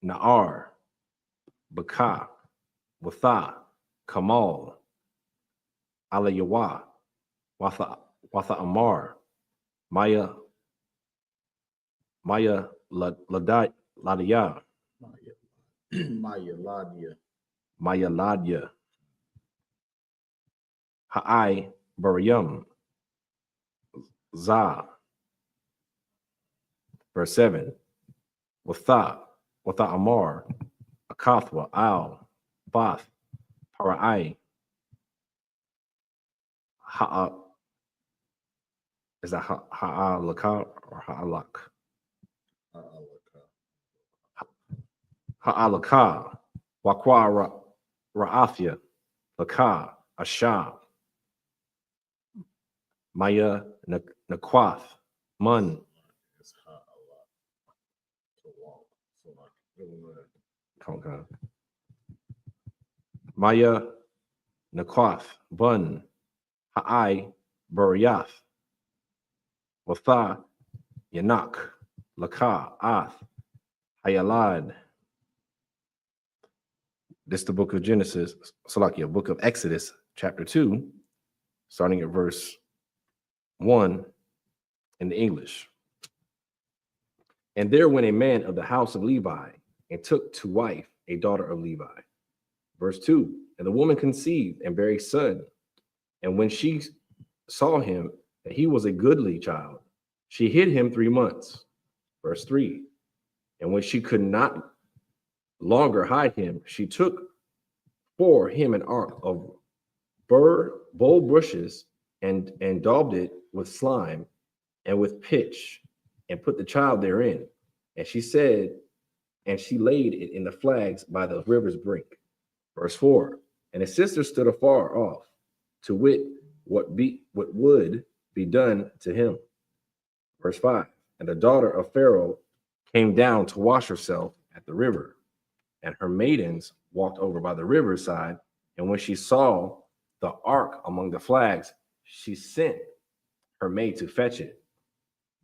Speaker 6: Na'ar, Baka, Watha, Kamal, Alayawa, Watha Amar, Maya Ladaya,
Speaker 4: Maya Ladia.
Speaker 6: Mayaladya, Ha'ai Baryum, Za. Verse 7. Watha Amar, Akathwa, Al, Bath, Para'ai, Ha'a. Is that Ha'alaka or Ha'alak? Ha'alaka, Wakwa Ra'afia, Laka, Asha, Maya Nakwath, Mun. Okay. Maya Nakwath, Bun, Ha'ai, Buriath, Watha, Yanak, Laka, Ath, Hayalad. This is the book of Genesis, Salakia, book of Exodus, chapter 2, starting at verse 1 in the English. And there went a man of the house of Levi and took to wife a daughter of Levi. Verse 2, and the woman conceived and bare a son. And when she saw him, that he was a goodly child, she hid him 3 months. Verse 3, and when she could not longer hide him, she took for him an ark of bole bushes and daubed it with slime and with pitch and put the child therein. And she said, and she laid it in the flags by the river's brink. Verse 4, and his sister stood afar off to wit what would be done to him. Verse 5, and the daughter of Pharaoh came down to wash herself at the river, and her maidens walked over by the riverside. And when she saw the ark among the flags, she sent her maid to fetch it.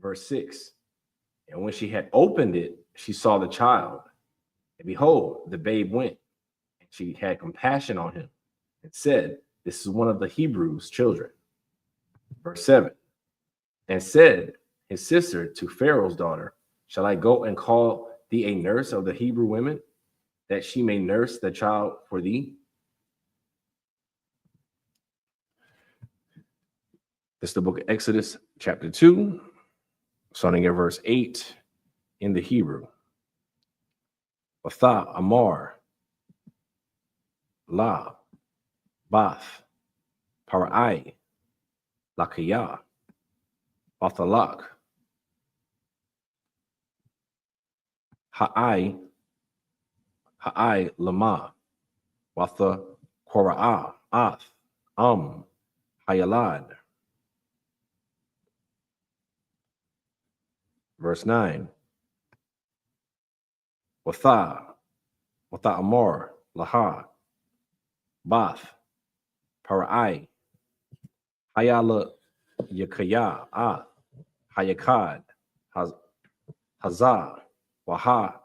Speaker 6: Verse 6, and when she had opened it, she saw the child, and behold, the babe went, and she had compassion on him, and said, this is one of the Hebrews' children. Verse 7, and said his sister to Pharaoh's daughter, shall I go and call thee a nurse of the Hebrew women, that she may nurse the child for thee? This is the book of Exodus, chapter 2, starting at verse 8 in the Hebrew. Watha Amar, La, Bath, Para'ai, Lakaya, Bathalak, Ha'ai Lama, Watha Kora'ah, Ath, Hayalad. Verse 9. Watha Amar, Laha, Bath, Para'ai, Hayala Yakaya, Ath, Hayakad, Hazah, Waha,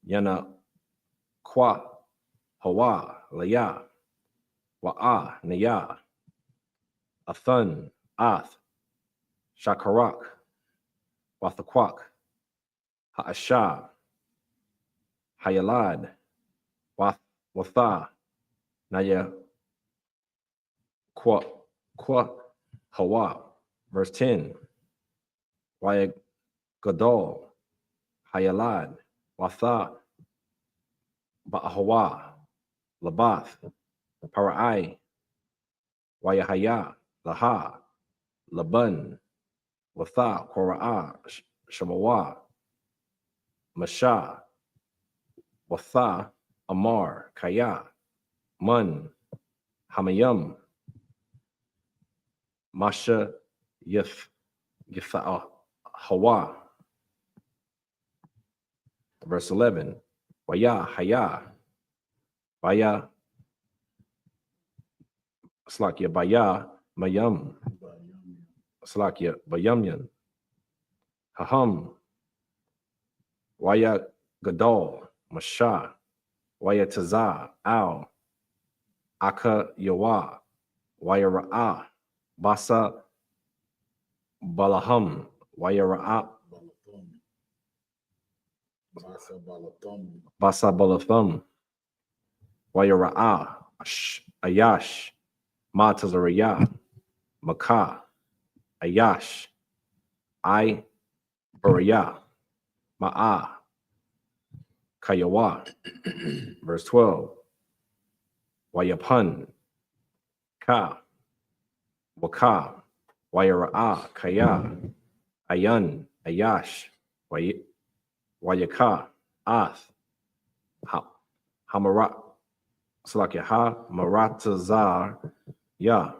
Speaker 6: Yana, Kwa, Hawa, Laya, Wa'a, Naya, Athun, Ath, Shakarak, Wathakwak, Ha'asha, Hayalad, Watha, Naya, Kwa, Hawa. Verse 10, Waya Gadol, Hayalad, Watha, Ba'ahawa, Labath, Para'ai, Wayahaya, Laha, Laban, Watha, Kora'ah, Shamawa, Masha, Watha, Amar, Kaya, Mun, Hamayam, Masha, Yitha, Hawa. Verse 11, Waya, Haya, Baya, Slakia, Baya, Mayam, Slakia, Bayamyan, Haham, Waya Gadol, Masha, Waya Tazah, Al, Aka Yawa, Waya Ra'ah, Basa Balaham, Waya Ra'ah, Basa Balatham, Wayara'a, Ayash, Matazaraya, Makah, Ayash, I.S.U.P.K, Ma'a, Kayawa. Verse 12. Wayapun, Ka, Waka, Wayara'a, Kaya, Ayun, Ayash, Wayaka, Ath, Hamarat, Maratazar, Ya,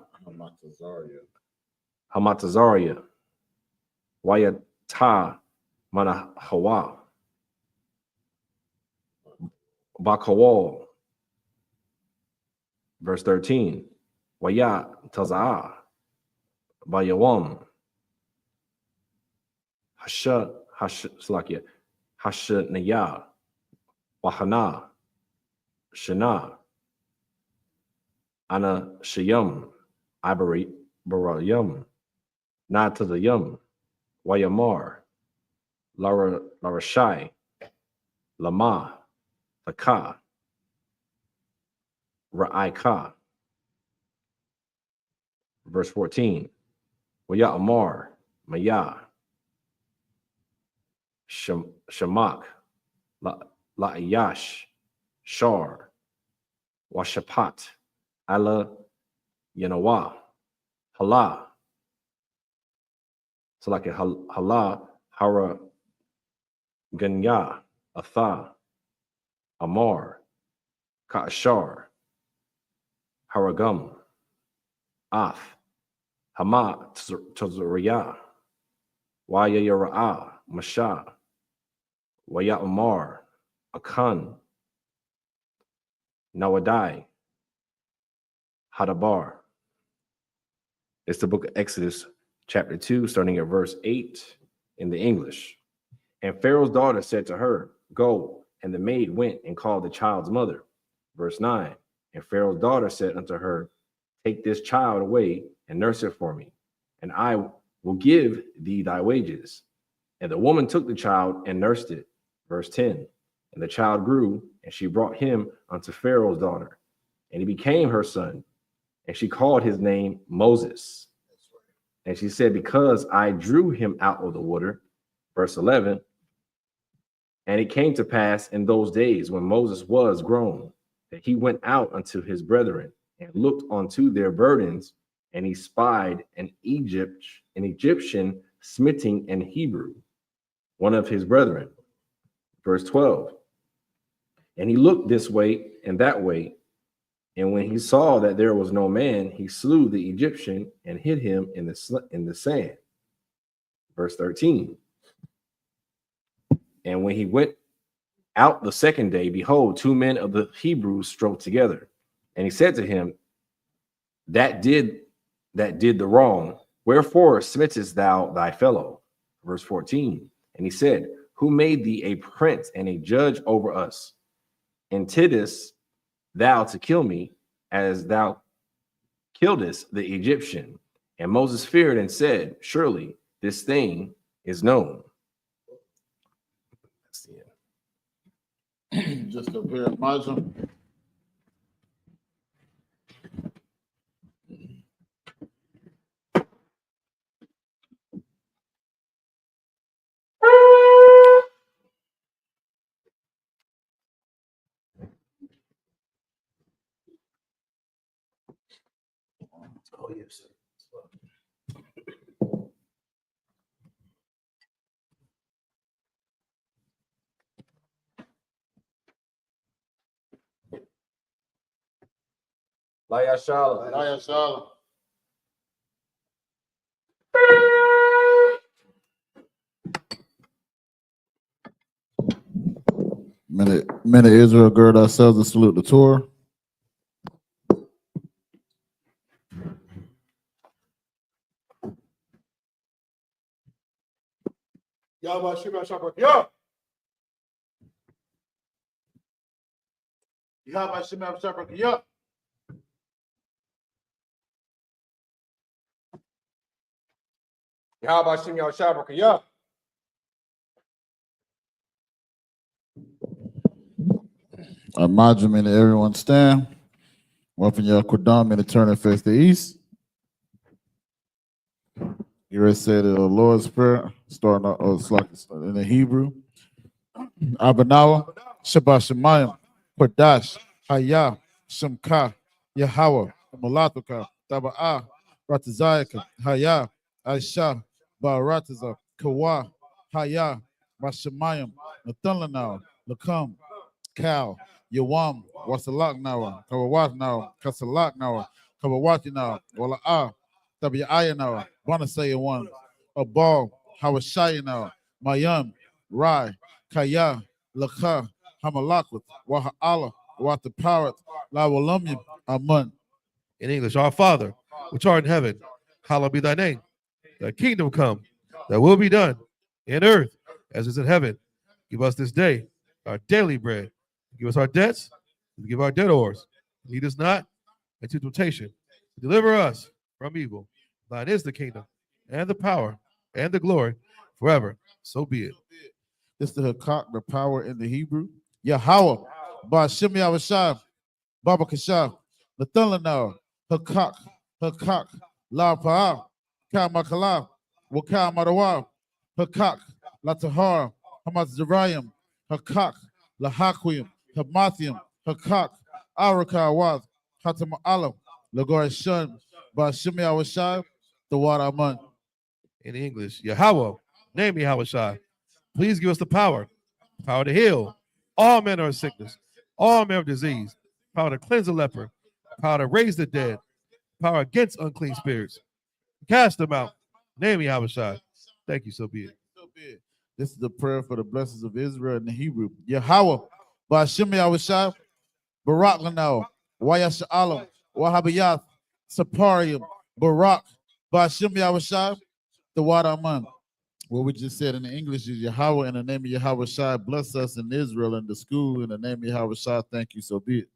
Speaker 6: Hamatazaria, Wayata, Manahawa, Bakawal. Verse 13. Waya Taza'a, Bayawam, Hashanaya, Wahana, Shana, Ana Shayum, Barayum, Natazayum, Wayamar, Larashai, Lama, Taka, Ra'aika. Verse 14. Waya Amar, Maya, Shamak, La'ayash, Shar, Washapat, Ala Yanawa, Hala. So like a Hala, Hara Ganya, Atha, Amar, Ka'ashar, Haragum, Ath, Hama Tazariya, Wayara'a, Masha, Waya Amar, Akan, Nawadai, Hadabar. It's the book of Exodus, chapter 2, starting at verse 8 in the English. And Pharaoh's daughter said to her, Go. And the maid went and called the child's mother. Verse 9. And Pharaoh's daughter said unto her, Take this child away and nurse it for me, and I will give thee thy wages. And the woman took the child and nursed it. Verse 10. And the child grew, and she brought him unto Pharaoh's daughter, and he became her son. And she called his name Moses. And she said, Because I drew him out of the water. Verse 11. And it came to pass in those days when Moses was grown, that he went out unto his brethren and looked unto their burdens, and he spied an Egyptian smiting an Hebrew, one of his brethren. Verse 12. And he looked this way and that way, and when he saw that there was no man, he slew the Egyptian and hid him in the sand. Verse 13. And when he went out the second day, behold, two men of the Hebrews strove together. And he said to him, that did the wrong, wherefore smittest thou thy fellow? Verse 14. And he said, Who made thee a prince and a judge over us? And TITHES thou to kill me, as thou killedest the Egyptian? And Moses feared and said, Surely this thing is known. That's the end.
Speaker 4: Just up here at margin.
Speaker 3: Oh, yes.
Speaker 4: I.S.U.P.K. Men of Israel, gird ourselves and salute the Torah.
Speaker 1: Yahweh Shem Shabbat. Yeah.
Speaker 4: Yahweh Shem Shabbat. Yeah.
Speaker 5: Yahweh Shem Shabbat. Yeah.
Speaker 4: I imagine and everyone stand. Welcome your Qadam and turn and face the east. You already said the Lord's Prayer, starting out in the Hebrew. Abanawa, Shabbat Shemayim, Kodash, Haya, Shemka, Yahweh, Malatuka, Taba'a, Ratazayaka, Haya, Aisha, Barataza, Kawa, Haya, Bashemayim, Nathalanao, Lakam, Cal, Yawam, Wasalak Nawa, Kawawat Nawa, Kasalak Nawa, Kawawati Nawa, Wala'a, Tabi'aya Nawa, Bonasaya one, a ball, Hawashaya Nawa, Mayam, Rai, Kaya, Lakha, Hamalakwat, Waha'ala, Wataparat, Lawalumyam, Amun.
Speaker 3: In English, our Father, which art in heaven, hallowed be thy name. Thy kingdom come, thy will be done in earth as is in heaven. Give us this day our daily bread. Give us our debts, and give our debtors. Lead us not into temptation. Deliver us from evil. Thine is the kingdom, and the power, and the glory forever. So be it.
Speaker 4: This is the Hakak, the power in the Hebrew. Yahweh, Ba'ashem Yahushua, Baba Kasha, Nathalanah, Hakak, Hakak, La Pa'a, Kamakala, Wakal Madawa, Hakak, La Tahar, Hamad Zerayim, Hakak, La Hakwim, Hamathium, Hakak, Arakawaz, Hatam Alam, Lagor Shun, Ba'ashem Yahushua, the water man.
Speaker 3: In English, Yahweh, name Yahweh. Please give us the power to heal all manner of sickness, all manner of disease, power to cleanse the leper, power to raise the dead, power against unclean spirits. Cast them out. Name Yahweh. Thank you, so be it.
Speaker 4: This is the prayer for the blessings of Israel in the Hebrew. Yahweh, Ba'ashem Yahushua, Barak Lanao, Wayashalam, Wahabiyath, Saparium, Barak, Ba'ashem Yahushua, the water man. What we just said in the English is Yahweh, in the name of Yahweh Shai, bless us in Israel in the school, in the name of Yahweh Shai, thank you, so be it.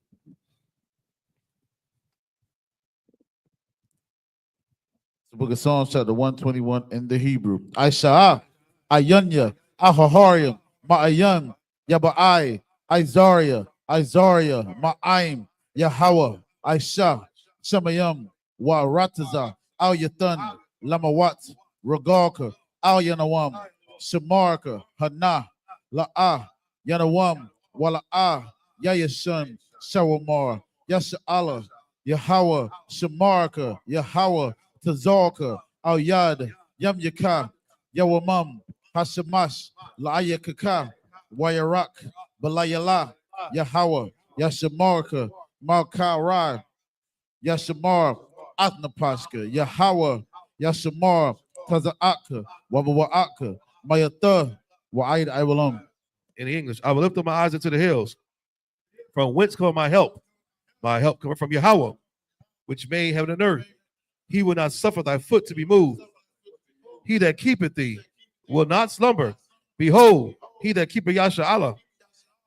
Speaker 4: The book of Psalms, chapter 121 in the Hebrew. I.S.U.P.K, Ayunya, Ahaharium, Ma'ayan, Yaba'ai, Izaria, Ma'aim, Yahweh, Aisha, Shemayam, Wa'rataza, Al Yathan, Lamawat, Ragalka, Al Yanawam, Shamarka, Hana, La'ah, Yanawam, Wala'ah, Yayashan, Shawamar, Yasha'ala, Yahweh, Shamarka, Yahweh, Tazarka, Al Yad, Yam Yaka, Yawamam, Hashamash, La'ayakaka, Wayarak, Balayala, Yahweh, Yashamarka, Malkarai, Yashamar, Atnapashka, Yahweh, Yashamar, Taza'aka, Wabawa'aka, Mayatha, Wa'aid Iwalam.
Speaker 3: In English, I will lift up my eyes into the hills. From whence come my help? My help coming from Yahweh, which made heaven and earth. He will not suffer thy foot to be moved. He that keepeth thee will not slumber. Behold, he that keepeth Yasha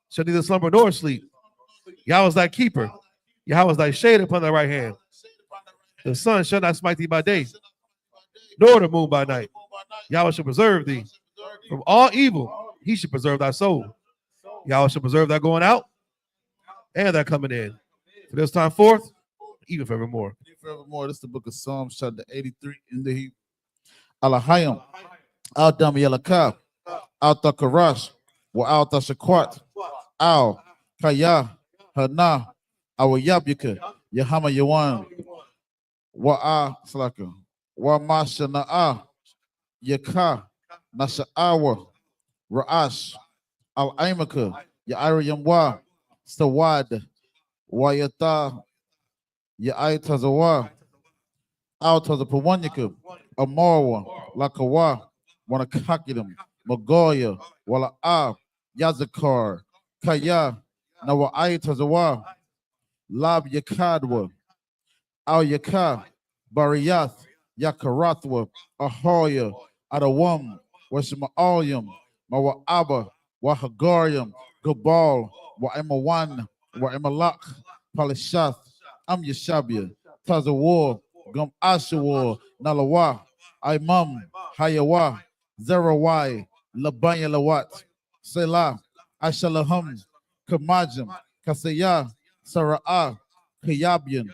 Speaker 3: shall neither slumber nor sleep. Yahweh is thy keeper. Yahweh is thy shade upon thy right hand. The sun shall not smite thee by day, nor the moon by night. Yahweh shall preserve thee from all evil. He shall preserve thy soul. Yahweh shall preserve thy going out and thy coming in. For this time forth, even forevermore.
Speaker 4: Forevermore, this is the book of Psalms, chapter 83 in the Hebrew. Alahayim, Al Dam Yalakab, Al Takarash, Wa Al Tashakwat, Al Kaya, Hana, Awayabika, Yahama Yawan, Wa A Slaka, Wa Masha Na'a, Yaka, Nasha'awa, Ra'ash, Al Aimaka, Ya'ira Yamwa, Stawad, Wayata, Ya'itazawa, Out of the Pawanyaka, Amarwa, Lakawa, Wanakakidim, Magoya, Wala'a, Yazakar, Kaya, Nawa'itazawa, Lab Yakadwa, Al Yaka, Bariyath, Yakarathwa, Ahoya, Adawam, Washima'alyam, Mawa'aba, Wahagarium, Gabal, Wa'imawan, Wa'imalak, Palishath, Am Yashabia, Tazawar, Gum Ashawar, Nalawa, Imam, Hayawa, Zerawai, Labanya Lawat, Selah, Ashalaham, Kamajim, Kasaya, Sara'a, Kayabian,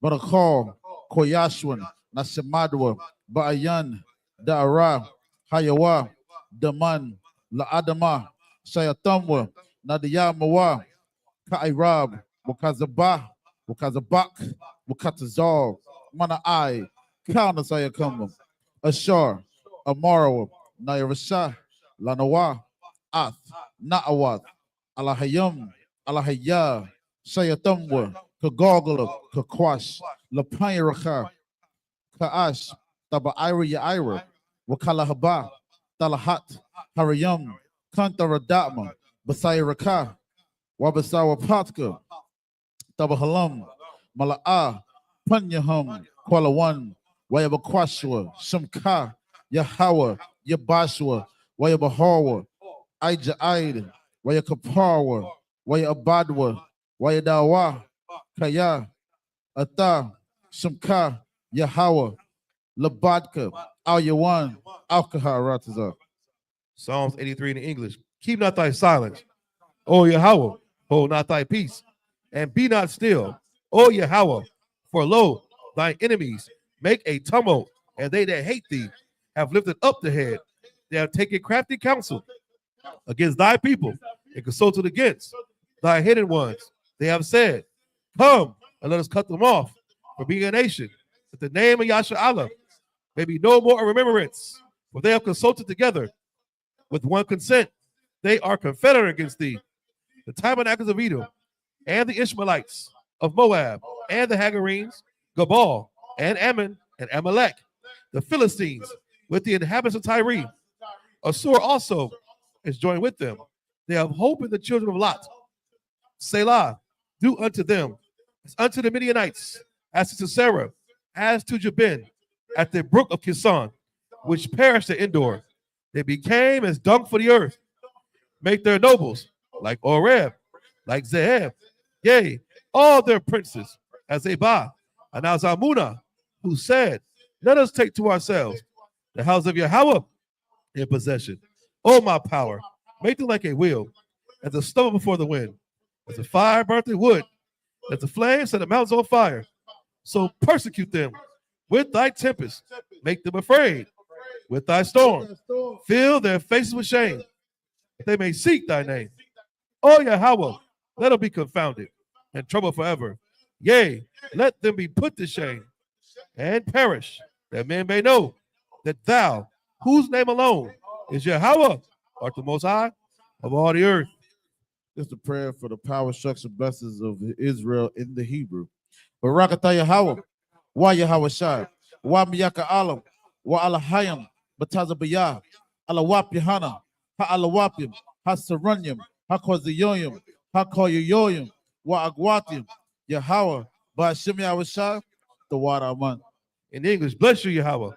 Speaker 4: Barakal, Koyashwan, Nashamadwa, Ba'ayan, Da'ara, Hayawa, Daman, La'adama, Shayatamwa, Nadiyamawa, Ka'irab, Wakazabah, Wakazabak, Wakatazal, Mana'ai, Kaunasayakamba, Ashar, Amarawa, Nairasha, Lanawa, Ath, Na'awath, Alahayam, Alahaya, Shayatamwa, Kagogala, Kakwash, Lapayaraka, Ka'ash, Taba'ira Ya'ira, Wakalahaba, Talahat, Harayam, Kantaradatma, Basayaraka, Wabasawa Patka, Tabahalam, Mala'a, Panyaham, Kualawan, Wayabakwashwa, Shamka, Yahawa, Yabashwa, Wayabahawa, Aija'aid, Wayakaparwa, Wayabadwa, Wayadawa, Kaya, Ata, Shamka, Yahawa, Labadka, Al Yawan, Alkaha Rataza.
Speaker 3: Psalms 83 in English. Keep not thy silence, O Yahweh, hold not thy peace, and be not still, O Yahweh, for lo, thine enemies make a tumult, and they that hate thee have lifted up the head. They have taken crafty counsel against thy people and consulted against thy hidden ones. They have said, come and let us cut them off for being a nation, that the name of Yasha may be no more a remembrance, for they have consulted together with one consent. They are confederate against thee, the tabernacles of Edom, and the Ishmaelites of Moab, and the Hagarenes, Gabal, and Ammon, and Amalek, the Philistines, with the inhabitants of Tyre. Assur also is joined with them. They have hope in the children of Lot. Selah, do unto them as unto the Midianites, as to Sisera, as to Jabin, at the brook of Kison, which perished at Endor. They became as dung for the earth. Make their nobles like Oreb, like Zeheb, yea, all their princes as Abah, and Azamuna, who said, let us take to ourselves the house of Yahweh in possession. O my power, make them like a wheel, as a stubble before the wind, as a fire burnt in wood, as the flames set the mountains on fire. So persecute them with thy tempest, make them afraid with thy storm. Fill their faces with shame, that they may seek thy name. O Yahweh, let them be confounded and troubled forever. Yea, let them be put to shame and perish, that men may know that thou, whose name alone is Yahweh, art the most high of all the earth.
Speaker 4: This is the prayer for the power, structure, blessings of Israel in the Hebrew. Barakatah Yahweh, Wa Yahweh Shai, Wa Miyaka Alam, Wa Alahayam, Batazabayah, Alawap Yahanna, Ha Alawapim, Ha Saranyam, Ha Kozayoyim, Ha Koyoyoyim, Wa Agwatim, Yahweh, Ba'ashem Yahweh Shai, the Wadaman.
Speaker 3: In English, bless you, Yahweh,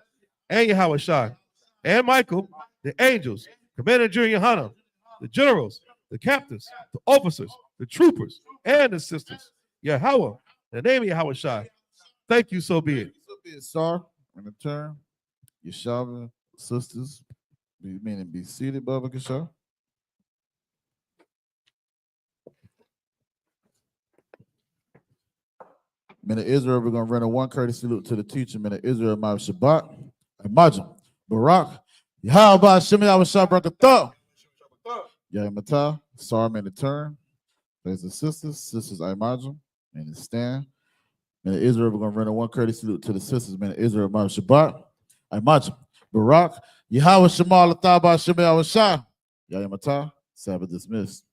Speaker 3: and Yahweh Shai, and Michael, the angels, Commander General YAHANNA, the generals, the captains, the officers, the troopers, and the sisters. Yahweh, in the name of Yahweh Shai. Thank you, so be it.
Speaker 4: So be it, sir. In return, Yeshua, sisters, meaning be seated, Baba Kasha. Men of Israel, we're going to render one courtesy salute to the teacher. Men of Israel, my Shabbat, Imagine, Barak, Yahweh, Shem Yahweh Shabbat, Yahweh, sorry, men, in turn. There's the sisters, I imagine, and stand. Men of Israel, we're going to render one courtesy salute to the sisters. Men of Israel, my Shabbat, I imagine, Barak, Yahweh Shema, Lataba, Shem Yahweh Shah, Yahweh, Sabbath dismissed.